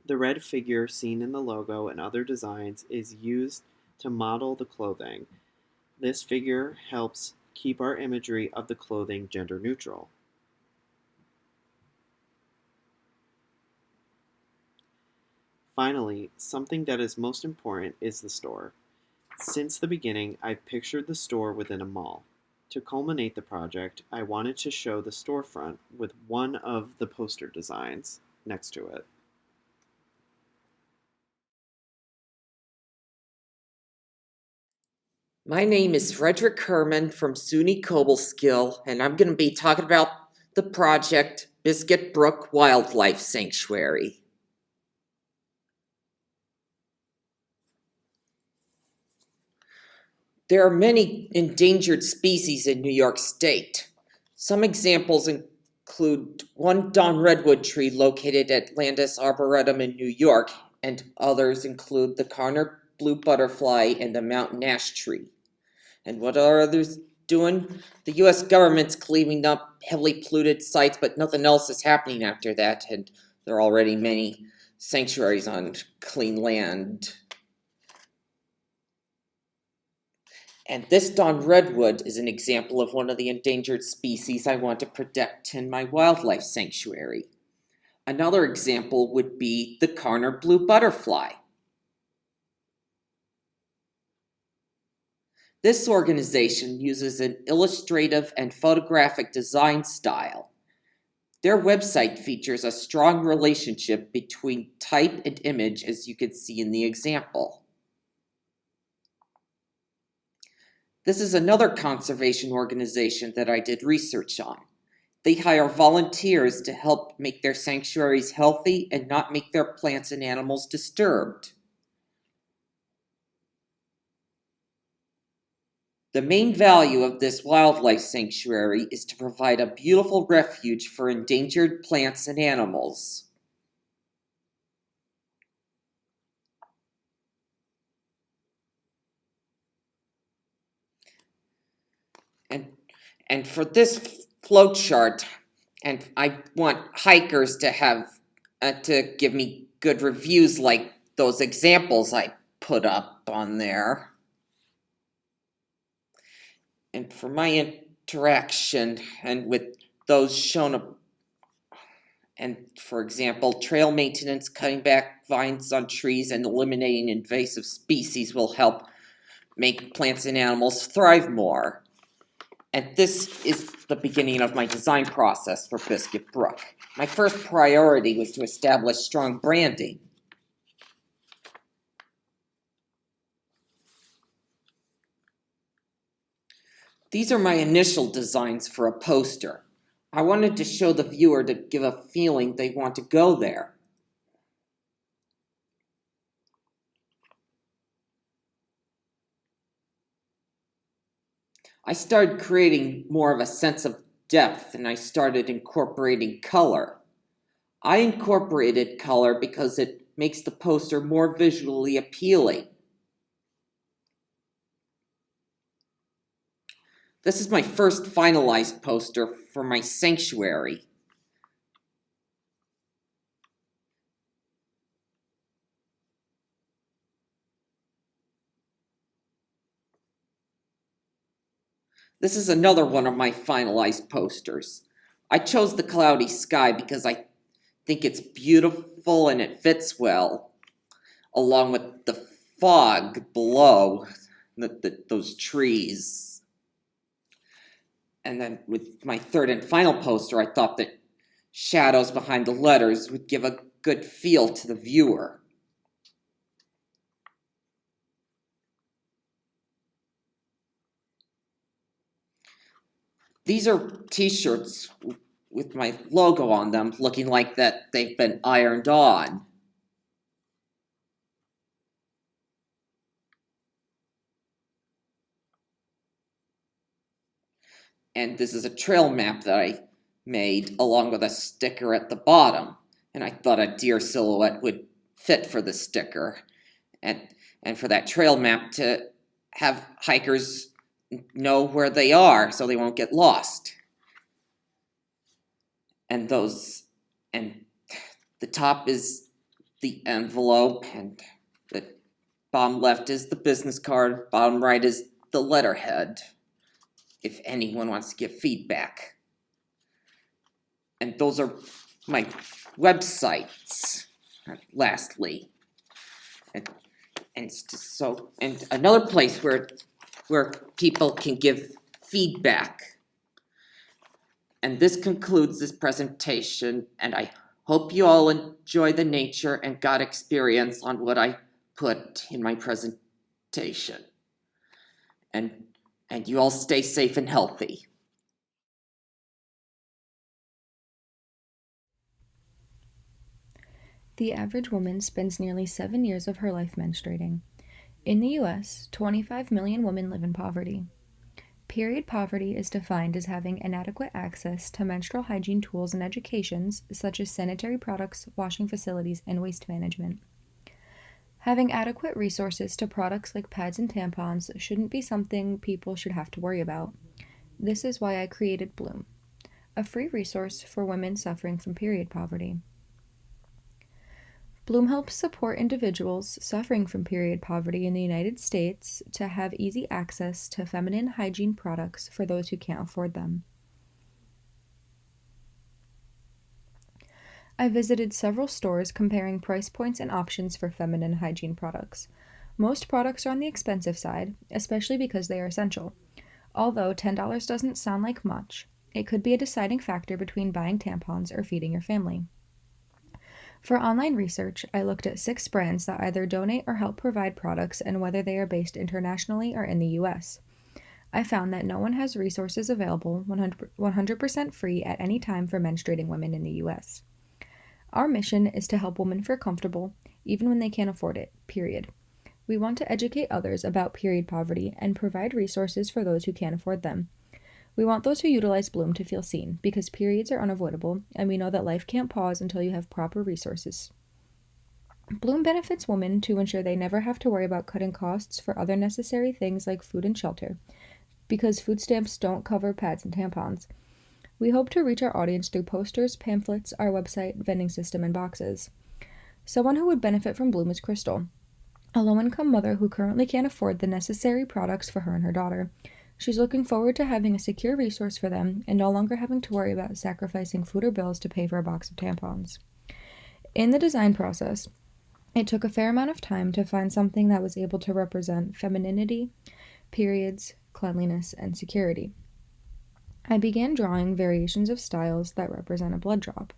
The red figure seen in the logo and other designs is used to model the clothing. This figure helps keep our imagery of the clothing gender neutral. Finally, something that is most important is the store. Since the beginning, I've pictured the store within a mall. To culminate the project, I wanted to show the storefront with one of the poster designs next to it. My name is Frederick Herman from SUNY Cobleskill, and I'm going to be talking about the project Biscuit Brook Wildlife Sanctuary. There are many endangered species in New York State. Some examples include one Dawn redwood tree located at Landis Arboretum in New York, and others include the Karner blue butterfly and the mountain ash tree. And what are others doing? The U.S. government's cleaning up heavily polluted sites, but nothing else is happening after that, and there are already many sanctuaries on clean land. And this Dawn redwood is an example of one of the endangered species I want to protect in my wildlife sanctuary. Another example would be the Karner blue butterfly. This organization uses an illustrative and photographic design style. Their website features a strong relationship between type and image, as you can see in the example. This is another conservation organization that I did research on. They hire volunteers to help make their sanctuaries healthy and not make their plants and animals disturbed. The main value of this wildlife sanctuary is to provide a beautiful refuge for endangered plants and animals. And for this flowchart, and I want hikers to have to give me good reviews like those examples I put up on there. And for my interaction and with those shown up, and for example, trail maintenance, cutting back vines on trees, and eliminating invasive species will help make plants and animals thrive more. And this is the beginning of my design process for Biscuit Brook. My first priority was to establish strong branding. These are my initial designs for a poster. I wanted to show the viewer to give a feeling they want to go there. I started creating more of a sense of depth, and I started incorporating color. I incorporated color because it makes the poster more visually appealing. This is my first finalized poster for my sanctuary. This is another one of my finalized posters. I chose the cloudy sky because I think it's beautiful and it fits well, along with the fog below those trees. And then with my third and final poster, I thought that shadows behind the letters would give a good feel to the viewer. These are t-shirts with my logo on them, looking like that they've been ironed on. And this is a trail map that I made along with a sticker at the bottom. And I thought a deer silhouette would fit for the sticker. And for that trail map to have hikers know where they are so they won't get lost. And the top is the envelope, and the bottom left is the business card, bottom right is the letterhead, if anyone wants to give feedback. And those are my websites, lastly. And another place where people can give feedback. And this concludes this presentation, and I hope you all enjoy the nature and God experience on what I put in my presentation. And you all stay safe and healthy. The average woman spends nearly 7 years of her life menstruating. In the U.S., 25 million women live in poverty. Period poverty is defined as having inadequate access to menstrual hygiene tools and educations, such as sanitary products, washing facilities, and waste management. Having adequate resources to products like pads and tampons shouldn't be something people should have to worry about. This is why I created Bloom, a free resource for women suffering from period poverty. Bloom helps support individuals suffering from period poverty in the United States to have easy access to feminine hygiene products for those who can't afford them. I visited several stores comparing price points and options for feminine hygiene products. Most products are on the expensive side, especially because they are essential. Although $10 doesn't sound like much, it could be a deciding factor between buying tampons or feeding your family. For online research, I looked at 6 brands that either donate or help provide products and whether they are based internationally or in the US. I found that no one has resources available 100% free at any time for menstruating women in the US. Our mission is to help women feel comfortable, even when they can't afford it, period. We want to educate others about period poverty and provide resources for those who can't afford them. We want those who utilize Bloom to feel seen, because periods are unavoidable, and we know that life can't pause until you have proper resources. Bloom benefits women to ensure they never have to worry about cutting costs for other necessary things like food and shelter, because food stamps don't cover pads and tampons. We hope to reach our audience through posters, pamphlets, our website, vending system, and boxes. Someone who would benefit from Bloom is Crystal, a low-income mother who currently can't afford the necessary products for her and her daughter. She's looking forward to having a secure resource for them and no longer having to worry about sacrificing food or bills to pay for a box of tampons. In the design process, it took a fair amount of time to find something that was able to represent femininity, periods, cleanliness, and security. I began drawing variations of styles that represent a blood drop.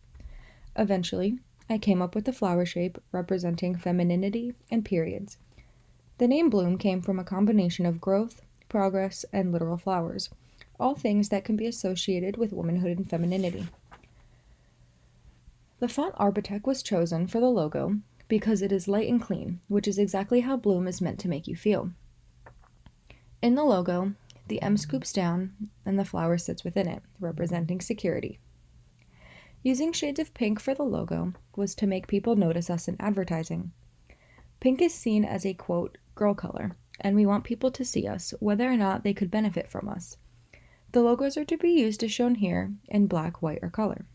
Eventually, I came up with the flower shape representing femininity and periods. The name Bloom came from a combination of growth, progress, and literal flowers, all things that can be associated with womanhood and femininity. The font Arbortech was chosen for the logo because it is light and clean, which is exactly how Bloom is meant to make you feel. In the logo, the M scoops down and the flower sits within it, representing security. Using shades of pink for the logo was to make people notice us in advertising. Pink is seen as a, quote, girl color, and we want people to see us, whether or not they could benefit from us. The logos are to be used as shown here in black, white, or color.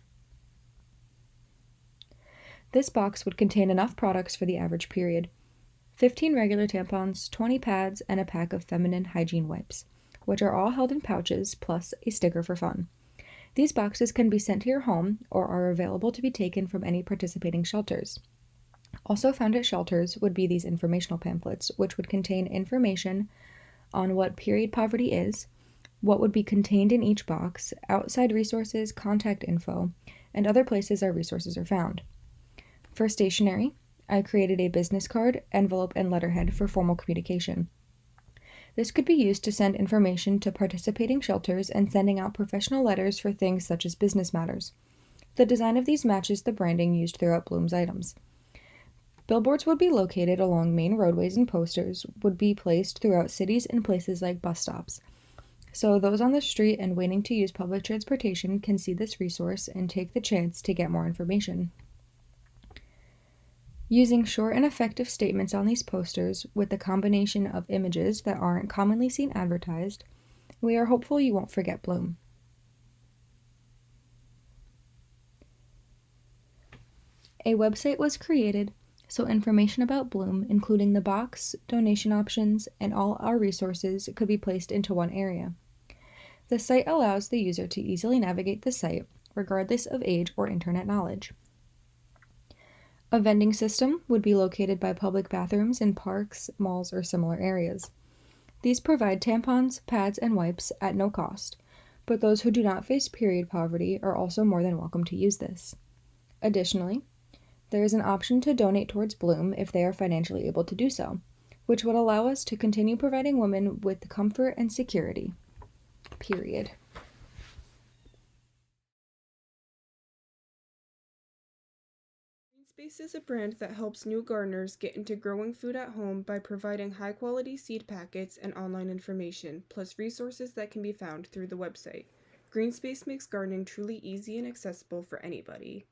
This box would contain enough products for the average period: 15 regular tampons, 20 pads, and a pack of feminine hygiene wipes, which are all held in pouches plus a sticker for fun. These boxes can be sent to your home or are available to be taken from any participating shelters. Also found at shelters would be these informational pamphlets, which would contain information on what period poverty is, what would be contained in each box, outside resources, contact info, and other places our resources are found. For stationery, I created a business card, envelope, and letterhead for formal communication. This could be used to send information to participating shelters and sending out professional letters for things such as business matters. The design of these matches the branding used throughout Bloom's items. Billboards would be located along main roadways, and posters would be placed throughout cities and places like bus stops. So those on the street and waiting to use public transportation can see this resource and take the chance to get more information. Using short and effective statements on these posters with a combination of images that aren't commonly seen advertised, we are hopeful you won't forget Bloom. A website was created so information about Bloom, including the box, donation options, and all our resources, could be placed into one area. The site allows the user to easily navigate the site, regardless of age or internet knowledge. A vending system would be located by public bathrooms in parks, malls, or similar areas. These provide tampons, pads, and wipes at no cost, but those who do not face period poverty are also more than welcome to use this. Additionally, there is an option to donate towards Bloom if they are financially able to do so, which would allow us to continue providing women with comfort and security. Period. GreenSpace is a brand that helps new gardeners get into growing food at home by providing high-quality seed packets and online information, plus resources that can be found through the website. GreenSpace makes gardening truly easy and accessible for anybody.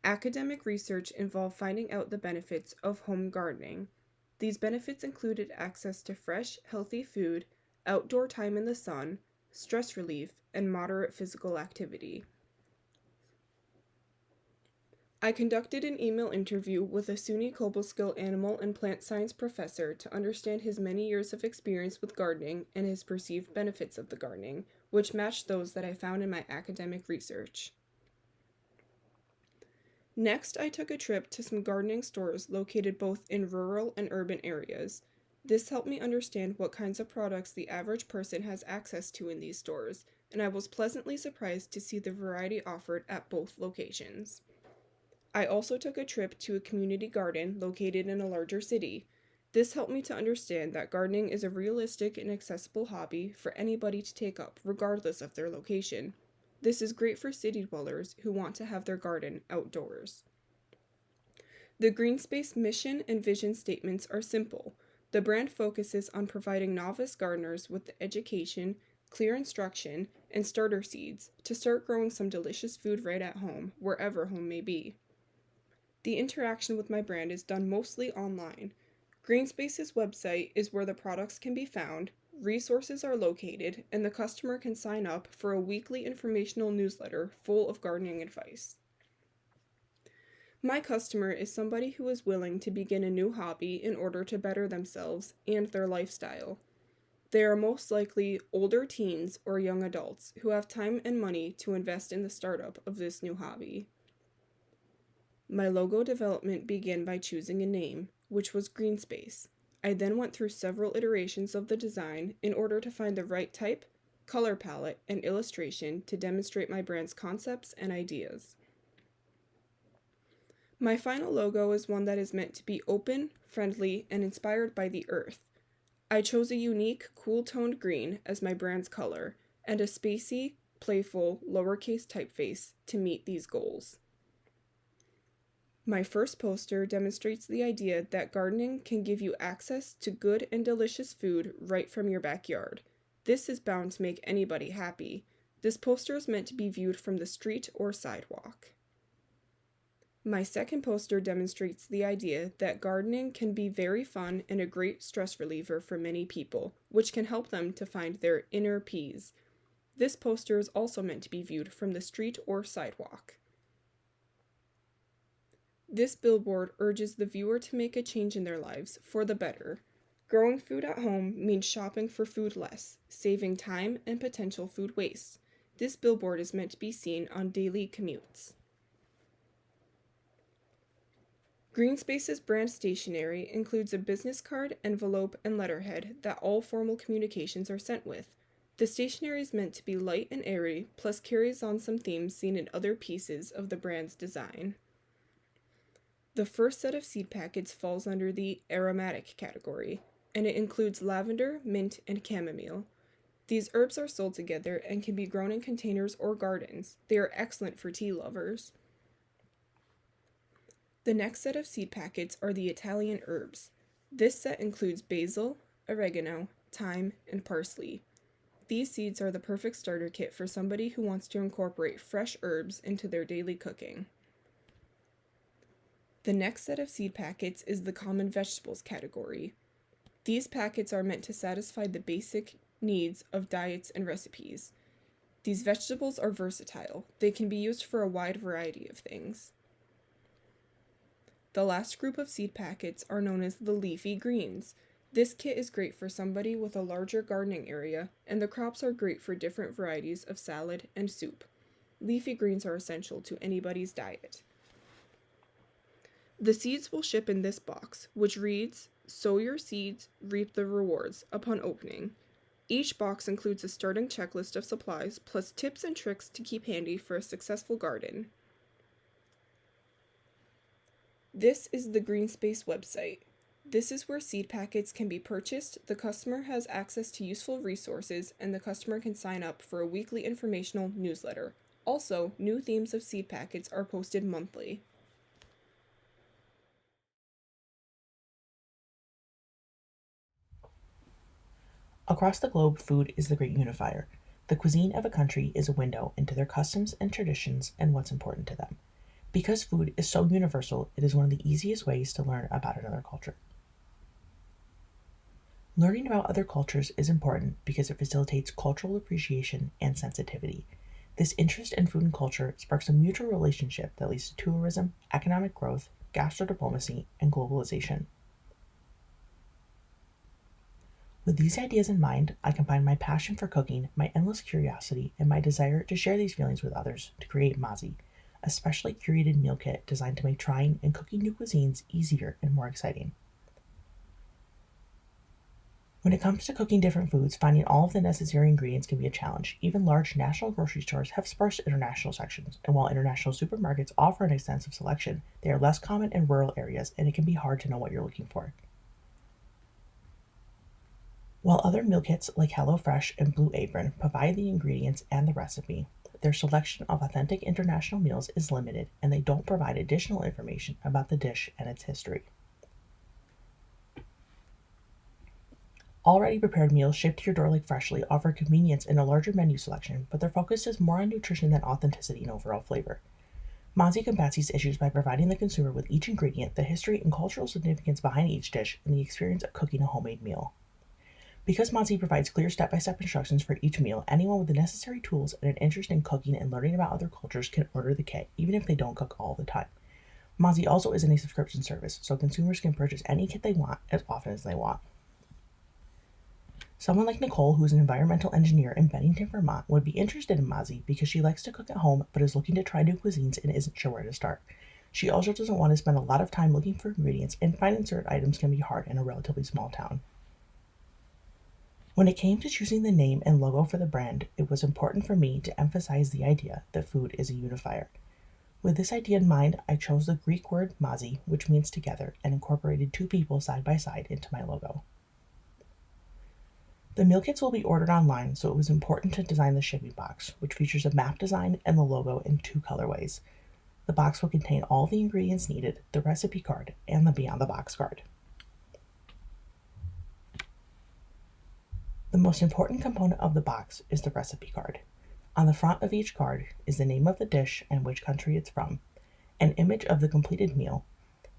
Academic research involved finding out the benefits of home gardening. These benefits included access to fresh, healthy food, outdoor time in the sun, stress relief, and moderate physical activity. I conducted an email interview with a SUNY Cobleskill animal and plant science professor to understand his many years of experience with gardening and his perceived benefits of the gardening, which matched those that I found in my academic research. Next, I took a trip to some gardening stores located both in rural and urban areas. This helped me understand what kinds of products the average person has access to in these stores, and I was pleasantly surprised to see the variety offered at both locations. I also took a trip to a community garden located in a larger city. This helped me to understand that gardening is a realistic and accessible hobby for anybody to take up, regardless of their location. This is great for city dwellers who want to have their garden outdoors. The GreenSpace mission and vision statements are simple. The brand focuses on providing novice gardeners with the education, clear instruction, and starter seeds to start growing some delicious food right at home, wherever home may be. The interaction with my brand is done mostly online. GreenSpace's website is where the products can be found, resources are located, and the customer can sign up for a weekly informational newsletter full of gardening advice. My customer is somebody who is willing to begin a new hobby in order to better themselves and their lifestyle. They are most likely older teens or young adults who have time and money to invest in the startup of this new hobby. My logo development began by choosing a name, which was GreenSpace. I then went through several iterations of the design in order to find the right type, color palette, and illustration to demonstrate my brand's concepts and ideas. My final logo is one that is meant to be open, friendly, and inspired by the earth. I chose a unique, cool-toned green as my brand's color, and a spacey, playful, lowercase typeface to meet these goals. My first poster demonstrates the idea that gardening can give you access to good and delicious food right from your backyard. This is bound to make anybody happy. This poster is meant to be viewed from the street or sidewalk. My second poster demonstrates the idea that gardening can be very fun and a great stress reliever for many people, which can help them to find their inner peace. This poster is also meant to be viewed from the street or sidewalk. This billboard urges the viewer to make a change in their lives for the better. Growing food at home means shopping for food less, saving time and potential food waste. This billboard is meant to be seen on daily commutes. Greenspace's brand stationery includes a business card, envelope, and letterhead that all formal communications are sent with. The stationery is meant to be light and airy, plus carries on some themes seen in other pieces of the brand's design. The first set of seed packets falls under the aromatic category, and it includes lavender, mint, and chamomile. These herbs are sold together and can be grown in containers or gardens. They are excellent for tea lovers. The next set of seed packets are the Italian herbs. This set includes basil, oregano, thyme, and parsley. These seeds are the perfect starter kit for somebody who wants to incorporate fresh herbs into their daily cooking. The next set of seed packets is the common vegetables category. These packets are meant to satisfy the basic needs of diets and recipes. These vegetables are versatile. They can be used for a wide variety of things. The last group of seed packets are known as the leafy greens. This kit is great for somebody with a larger gardening area, and the crops are great for different varieties of salad and soup. Leafy greens are essential to anybody's diet. The seeds will ship in this box, which reads, "Sow your seeds, reap the rewards," upon opening. Each box includes a starting checklist of supplies, plus tips and tricks to keep handy for a successful garden. This is the Greenspace website. This is where seed packets can be purchased, the customer has access to useful resources, and the customer can sign up for a weekly informational newsletter. Also, new themes of seed packets are posted monthly. Across the globe, food is the great unifier. The cuisine of a country is a window into their customs and traditions and what's important to them. Because food is so universal, it is one of the easiest ways to learn about another culture. Learning about other cultures is important because it facilitates cultural appreciation and sensitivity. This interest in food and culture sparks a mutual relationship that leads to tourism, economic growth, gastrodiplomacy, and globalization. With these ideas in mind, I combine my passion for cooking, my endless curiosity, and my desire to share these feelings with others to create Mazi, a specially curated meal kit designed to make trying and cooking new cuisines easier and more exciting. When it comes to cooking different foods, finding all of the necessary ingredients can be a challenge. Even large national grocery stores have sparse international sections, and while international supermarkets offer an extensive selection, they are less common in rural areas, and it can be hard to know what you're looking for. While other meal kits like HelloFresh and Blue Apron provide the ingredients and the recipe, their selection of authentic international meals is limited, and they don't provide additional information about the dish and its history. Already prepared meals shipped to your door like Freshly offer convenience and a larger menu selection, but their focus is more on nutrition than authenticity and overall flavor. Mazi combats these issues by providing the consumer with each ingredient, the history and cultural significance behind each dish, and the experience of cooking a homemade meal. Because Mazi provides clear step-by-step instructions for each meal, anyone with the necessary tools and an interest in cooking and learning about other cultures can order the kit, even if they don't cook all the time. Mazi also isn't a subscription service, so consumers can purchase any kit they want as often as they want. Someone like Nicole, who's an environmental engineer in Bennington, Vermont, would be interested in Mazi because she likes to cook at home but is looking to try new cuisines and isn't sure where to start. She also doesn't want to spend a lot of time looking for ingredients, and finding certain items can be hard in a relatively small town. When it came to choosing the name and logo for the brand, it was important for me to emphasize the idea that food is a unifier. With this idea in mind, I chose the Greek word Mazi, which means together, and incorporated two people side by side into my logo. The meal kits will be ordered online, so it was important to design the shipping box, which features a map design and the logo in 2 colorways. The box will contain all the ingredients needed, the recipe card, and the Beyond the Box card. The most important component of the box is the recipe card. On the front of each card is the name of the dish and which country it's from, an image of the completed meal,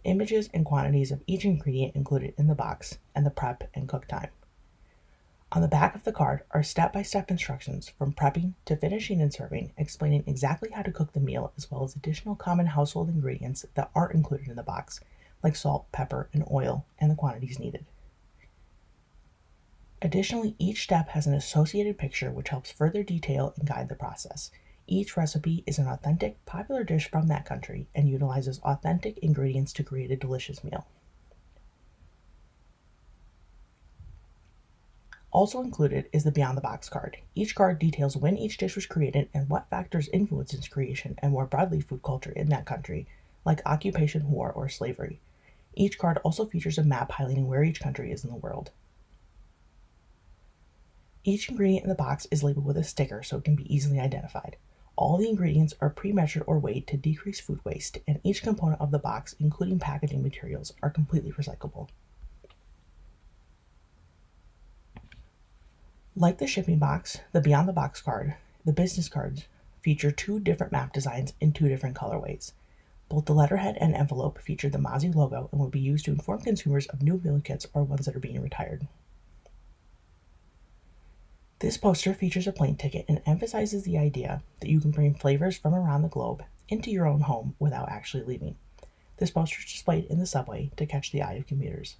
images and quantities of each ingredient included in the box, and the prep and cook time. On the back of the card are step-by-step instructions from prepping to finishing and serving, explaining exactly how to cook the meal as well as additional common household ingredients that aren't included in the box, like salt, pepper, and oil, and the quantities needed. Additionally, each step has an associated picture which helps further detail and guide the process. Each recipe is an authentic, popular dish from that country and utilizes authentic ingredients to create a delicious meal. Also included is the Beyond the Box card. Each card details when each dish was created and what factors influenced its creation and more broadly food culture in that country, like occupation, war, or slavery. Each card also features a map highlighting where each country is in the world. Each ingredient in the box is labeled with a sticker so it can be easily identified. All the ingredients are pre-measured or weighed to decrease food waste, and each component of the box, including packaging materials, are completely recyclable. Like the shipping box, the Beyond the Box card, the business cards feature 2 different map designs in 2 different colorways. Both the letterhead and envelope feature the Mozzie logo and will be used to inform consumers of new meal kits or ones that are being retired. This poster features a plane ticket and emphasizes the idea that you can bring flavors from around the globe into your own home without actually leaving. This poster is displayed in the subway to catch the eye of commuters.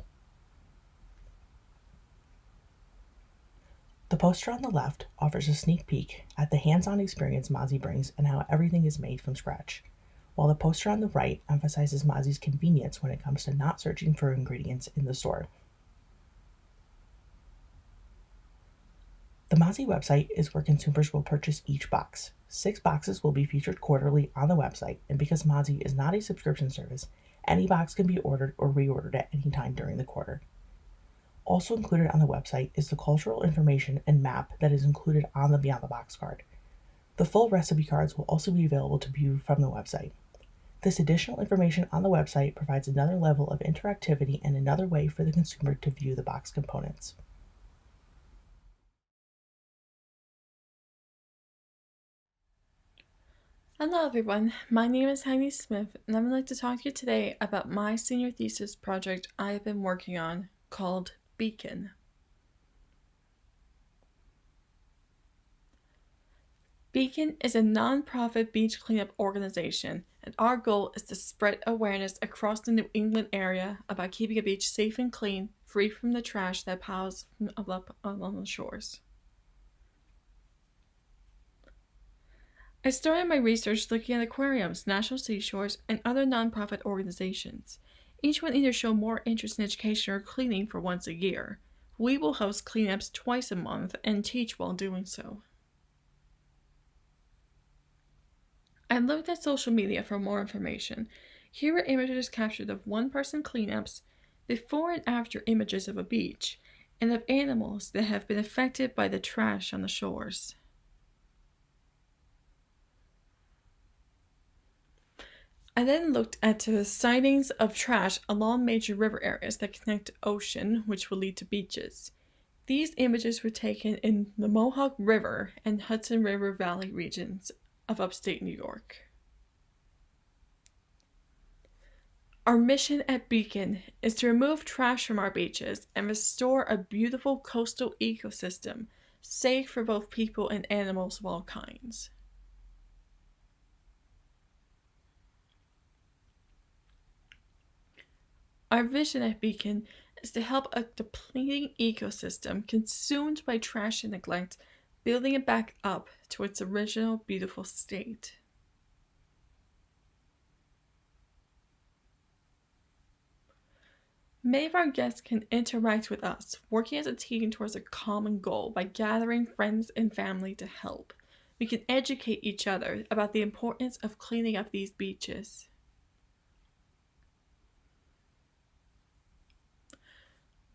The poster on the left offers a sneak peek at the hands-on experience Mozzie brings and how everything is made from scratch, while the poster on the right emphasizes Mozzie's convenience when it comes to not searching for ingredients in the store. The Mozzie website is where consumers will purchase each box. 6 boxes will be featured quarterly on the website, and because Mozzie is not a subscription service, any box can be ordered or reordered at any time during the quarter. Also included on the website is the cultural information and map that is included on the Beyond the Box card. The full recipe cards will also be available to view from the website. This additional information on the website provides another level of interactivity and another way for the consumer to view the box components. Hello everyone, my name is Heidi Smith and I would like to talk to you today about my senior thesis project I have been working on called Beacon. Beacon is a non-profit beach cleanup organization, and our goal is to spread awareness across the New England area about keeping a beach safe and clean, free from the trash that piles up along the shores. I started my research looking at aquariums, national seashores, and other non-profit organizations. Each one either show more interest in education or cleaning for once a year. We will host cleanups twice a month and teach while doing so. I looked at social media for more information. Here are images captured of one-person cleanups, before and after images of a beach, and of animals that have been affected by the trash on the shores. I then looked at the sightings of trash along major river areas that connect to ocean, which will lead to beaches. These images were taken in the Mohawk River and Hudson River Valley regions of upstate New York. Our mission at Beacon is to remove trash from our beaches and restore a beautiful coastal ecosystem, safe for both people and animals of all kinds. Our vision at Beacon is to help a depleting ecosystem consumed by trash and neglect, building it back up to its original beautiful state. Many of our guests can interact with us, working as a team towards a common goal by gathering friends and family to help. We can educate each other about the importance of cleaning up these beaches.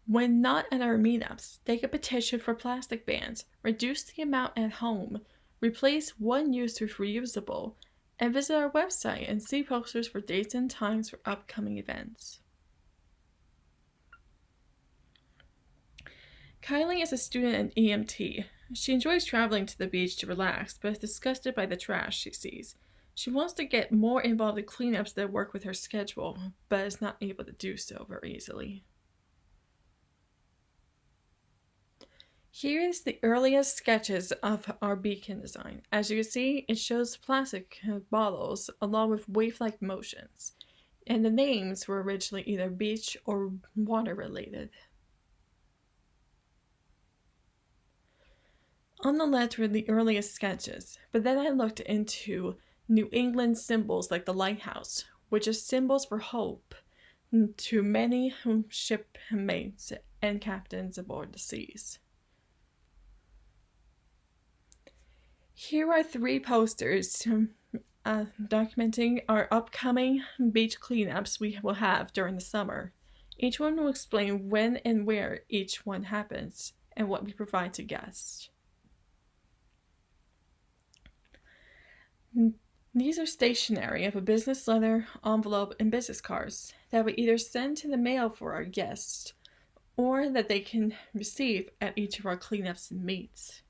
When not at our meetups, take a petition for plastic bans, reduce the amount at home, replace one use with reusable, and visit our website and see posters for dates and times for upcoming events. Kylie is a student at EMT. She enjoys traveling to the beach to relax, but is disgusted by the trash she sees. She wants to get more involved in cleanups that work with her schedule, but is not able to do so very easily. Here is the earliest sketches of our beacon design. As you can see, it shows plastic bottles along with wave-like motions, and the names were originally either beach or water related. On the left were the earliest sketches, but then I looked into New England symbols like the lighthouse, which is symbols for hope to many shipmates and captains aboard the seas. Here are 3 posters documenting our upcoming beach cleanups we will have during the summer. Each one will explain when and where each one happens and what we provide to guests. These are stationery of a business letter, envelope, and business cards that we either send to the mail for our guests or that they can receive at each of our cleanups and meets.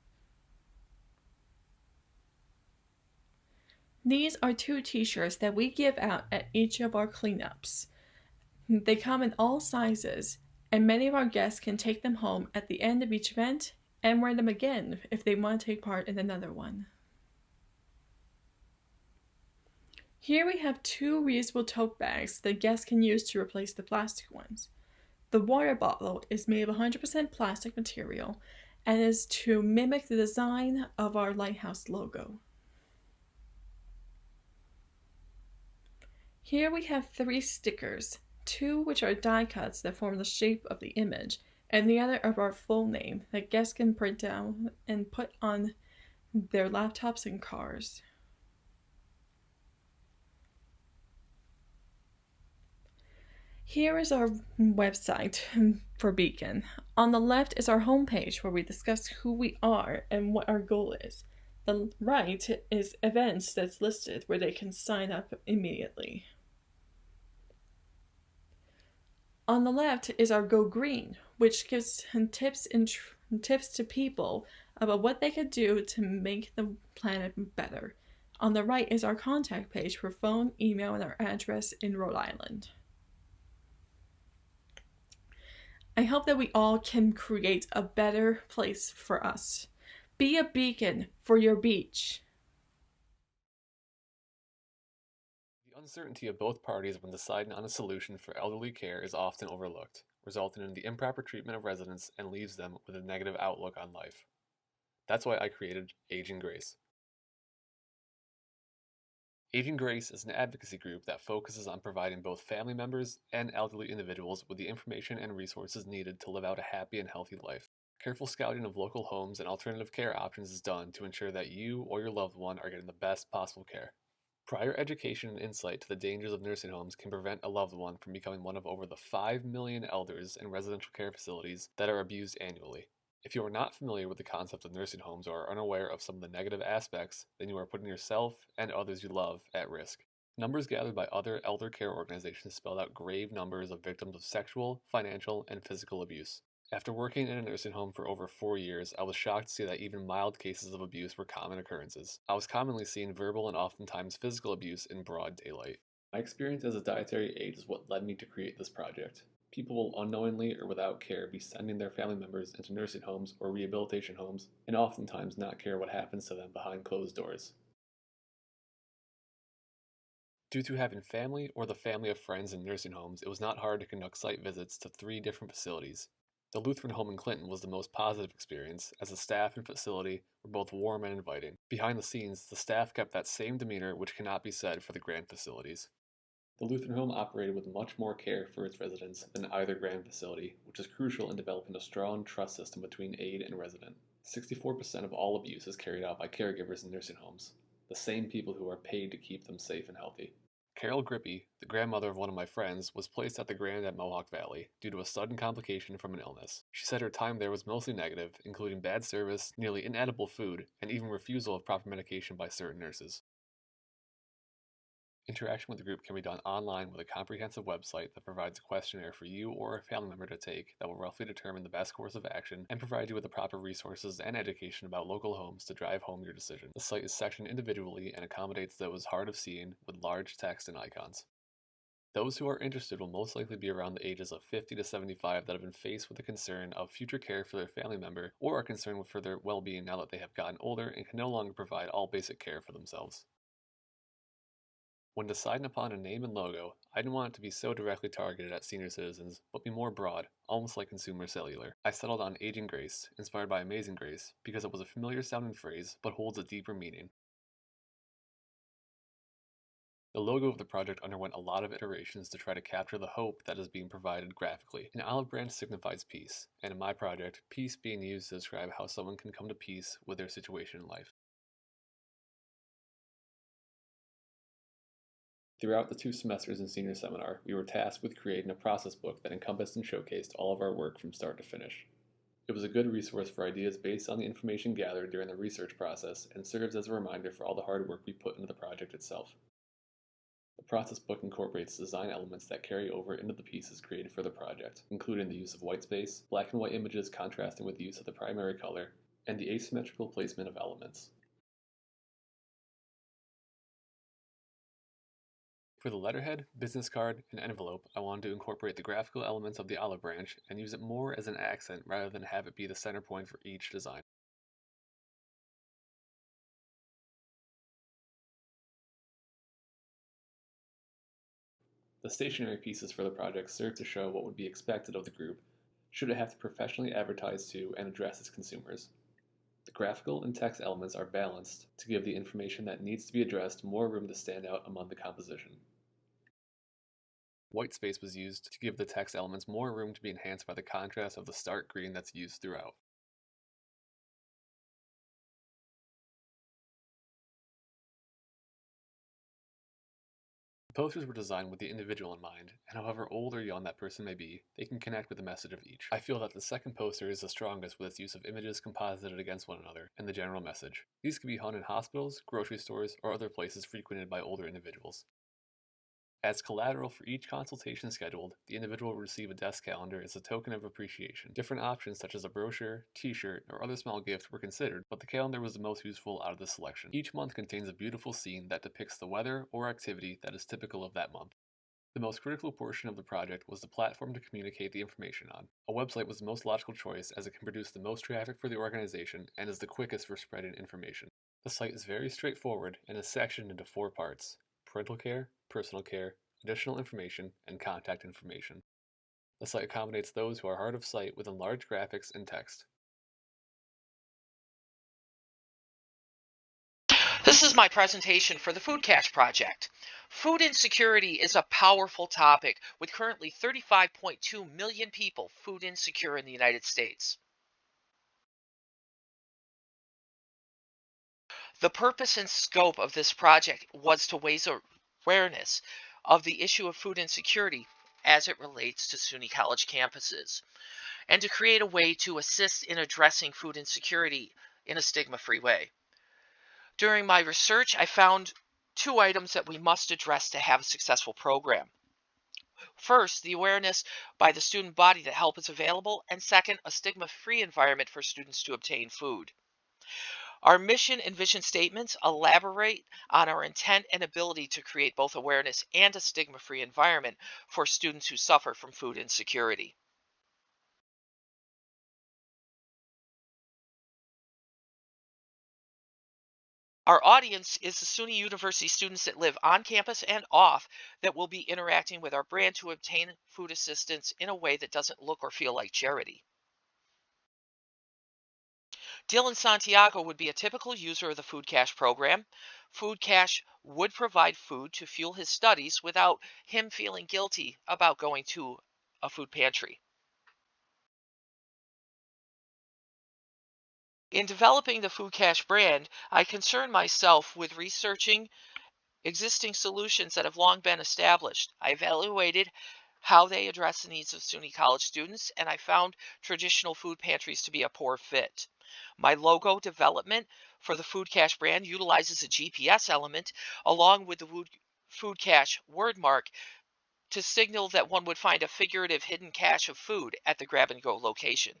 These are 2 t-shirts that we give out at each of our cleanups. They come in all sizes, and many of our guests can take them home at the end of each event and wear them again if they want to take part in another one. Here we have 2 reusable tote bags that guests can use to replace the plastic ones. The water bottle is made of 100% plastic material and is to mimic the design of our lighthouse logo. Here we have 3 stickers, 2 which are die cuts that form the shape of the image, and the other of our full name that guests can print out and put on their laptops and cars. Here is our website for Beacon. On the left is our homepage where we discuss who we are and what our goal is. The right is events that's listed where they can sign up immediately. On the left is our Go Green, which gives tips to people about what they could do to make the planet better. On the right is our contact page for phone, email, and our address in Rhode Island. I hope that we all can create a better place for us. Be a beacon for your beach. The uncertainty of both parties when deciding on a solution for elderly care is often overlooked, resulting in the improper treatment of residents and leaves them with a negative outlook on life. That's why I created Aging Grace. Aging Grace is an advocacy group that focuses on providing both family members and elderly individuals with the information and resources needed to live out a happy and healthy life. Careful scouting of local homes and alternative care options is done to ensure that you or your loved one are getting the best possible care. Prior education and insight to the dangers of nursing homes can prevent a loved one from becoming one of over the 5 million elders in residential care facilities that are abused annually. If you are not familiar with the concept of nursing homes or are unaware of some of the negative aspects, then you are putting yourself and others you love at risk. Numbers gathered by other elder care organizations spelled out grave numbers of victims of sexual, financial, and physical abuse. After working in a nursing home for over 4 years, I was shocked to see that even mild cases of abuse were common occurrences. I was commonly seeing verbal and oftentimes physical abuse in broad daylight. My experience as a dietary aide is what led me to create this project. People will unknowingly or without care be sending their family members into nursing homes or rehabilitation homes, and oftentimes not care what happens to them behind closed doors. Due to having family or the family of friends in nursing homes, it was not hard to conduct site visits to 3 different facilities. The Lutheran home in Clinton was the most positive experience, as the staff and facility were both warm and inviting. Behind the scenes, the staff kept that same demeanor, which cannot be said for the Grand facilities. The Lutheran home operated with much more care for its residents than either Grand facility, which is crucial in developing a strong trust system between aide and resident. 64% of all abuse is carried out by caregivers in nursing homes, the same people who are paid to keep them safe and healthy. Carol Grippy, the grandmother of one of my friends, was placed at the Grand at Mohawk Valley due to a sudden complication from an illness. She said her time there was mostly negative, including bad service, nearly inedible food, and even refusal of proper medication by certain nurses. Interaction with the group can be done online with a comprehensive website that provides a questionnaire for you or a family member to take that will roughly determine the best course of action and provide you with the proper resources and education about local homes to drive home your decision. The site is sectioned individually and accommodates those hard of seeing with large text and icons. Those who are interested will most likely be around the ages of 50 to 75 that have been faced with the concern of future care for their family member or are concerned for their well-being now that they have gotten older and can no longer provide all basic care for themselves. When deciding upon a name and logo, I didn't want it to be so directly targeted at senior citizens, but be more broad, almost like consumer cellular. I settled on Aging Grace, inspired by Amazing Grace, because it was a familiar sounding phrase, but holds a deeper meaning. The logo of the project underwent a lot of iterations to try to capture the hope that is being provided graphically. An olive branch signifies peace, and in my project, peace being used to describe how someone can come to peace with their situation in life. Throughout the 2 semesters in senior seminar, we were tasked with creating a process book that encompassed and showcased all of our work from start to finish. It was a good resource for ideas based on the information gathered during the research process and serves as a reminder for all the hard work we put into the project itself. The process book incorporates design elements that carry over into the pieces created for the project, including the use of white space, black and white images contrasting with the use of the primary color, and the asymmetrical placement of elements. For the letterhead, business card, and envelope, I wanted to incorporate the graphical elements of the olive branch and use it more as an accent rather than have it be the center point for each design. The stationery pieces for the project serve to show what would be expected of the group should it have to professionally advertise to and address its consumers. The graphical and text elements are balanced to give the information that needs to be addressed more room to stand out among the composition. White space was used to give the text elements more room to be enhanced by the contrast of the stark green that's used throughout. The posters were designed with the individual in mind, and however old or young that person may be, they can connect with the message of each. I feel that the second poster is the strongest with its use of images composited against one another and the general message. These can be hung in hospitals, grocery stores, or other places frequented by older individuals. As collateral for each consultation scheduled, the individual will receive a desk calendar as a token of appreciation. Different options such as a brochure, t-shirt, or other small gifts were considered, but the calendar was the most useful out of the selection. Each month contains a beautiful scene that depicts the weather or activity that is typical of that month. The most critical portion of the project was the platform to communicate the information on. A website was the most logical choice as it can produce the most traffic for the organization and is the quickest for spreading information. The site is very straightforward and is sectioned into 4 parts: parental care, personal care, additional information, and contact information. The site accommodates those who are hard of sight with enlarged graphics and text. This is my presentation for the Food Cache Project. Food insecurity is a powerful topic with currently 35.2 million people food insecure in the United States. The purpose and scope of this project was to raise awareness of the issue of food insecurity as it relates to SUNY College campuses, and to create a way to assist in addressing food insecurity in a stigma-free way. During my research, I found 2 items that we must address to have a successful program. First, the awareness by the student body that help is available, and second, a stigma-free environment for students to obtain food. Our mission and vision statements elaborate on our intent and ability to create both awareness and a stigma-free environment for students who suffer from food insecurity. Our audience is the SUNY University students that live on campus and off that will be interacting with our brand to obtain food assistance in a way that doesn't look or feel like charity. Dylan Santiago would be a typical user of the Food Cache program. Food Cache would provide food to fuel his studies without him feeling guilty about going to a food pantry. In developing the Food Cache brand, I concern myself with researching existing solutions that have long been established. I evaluated how they address the needs of SUNY College students, and I found traditional food pantries to be a poor fit. My logo development for the Food Cache brand utilizes a GPS element along with the Food Cache word mark to signal that one would find a figurative hidden cache of food at the grab-and-go location.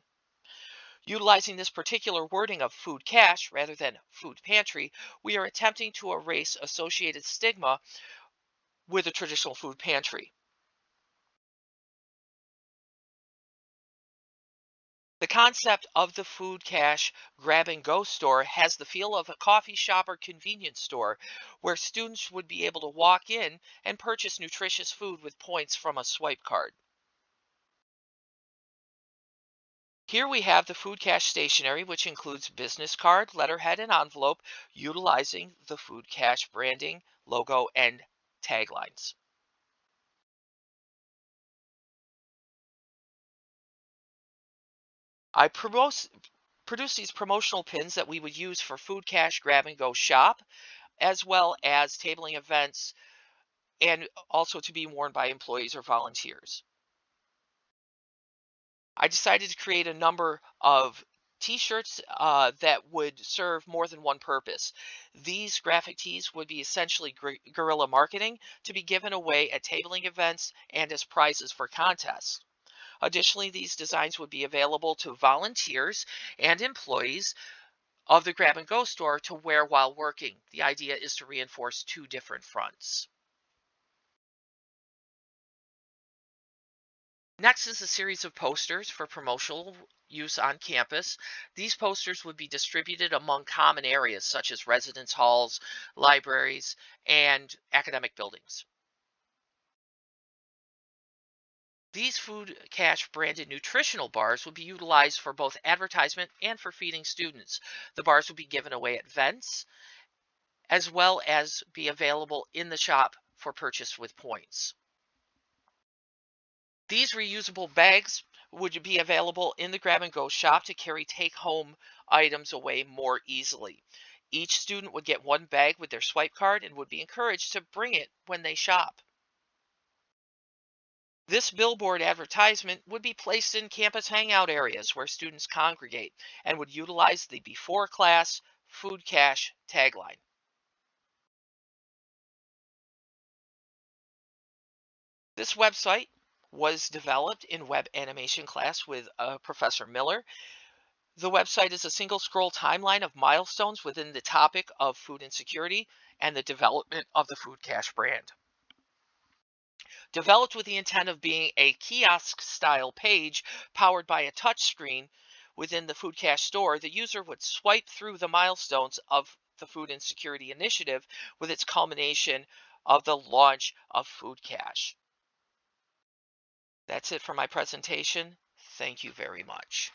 Utilizing this particular wording of food cache rather than food pantry, we are attempting to erase associated stigma with a traditional food pantry. The concept of the Food Cash grab-and-go store has the feel of a coffee shop or convenience store where students would be able to walk in and purchase nutritious food with points from a swipe card. Here we have the Food Cash stationery, which includes business card, letterhead, and envelope, utilizing the Food Cash branding, logo, and taglines. I produce these promotional pins that we would use for Food Cash Grab and Go Shop, as well as tabling events, and also to be worn by employees or volunteers. I decided to create a number of t-shirts that would serve more than one purpose. These graphic tees would be essentially guerrilla marketing to be given away at tabling events and as prizes for contests. Additionally, these designs would be available to volunteers and employees of the Grab and Go store to wear while working. The idea is to reinforce two different fronts. Next is a series of posters for promotional use on campus. These posters would be distributed among common areas such as residence halls, libraries, and academic buildings. These Food Cash branded nutritional bars would be utilized for both advertisement and for feeding students. The bars would be given away at events, as well as be available in the shop for purchase with points. These reusable bags would be available in the Grab and Go shop to carry take-home items away more easily. Each student would get one bag with their swipe card and would be encouraged to bring it when they shop. This billboard advertisement would be placed in campus hangout areas where students congregate and would utilize the before class Food Cash tagline. This website was developed in web animation class with Professor Miller. The website is a single scroll timeline of milestones within the topic of food insecurity and the development of the Food Cash brand. Developed with the intent of being a kiosk-style page powered by a touchscreen within the Food Cash store, the user would swipe through the milestones of the food insecurity initiative with its culmination of the launch of Food Cash. That's it for my presentation. Thank you very much.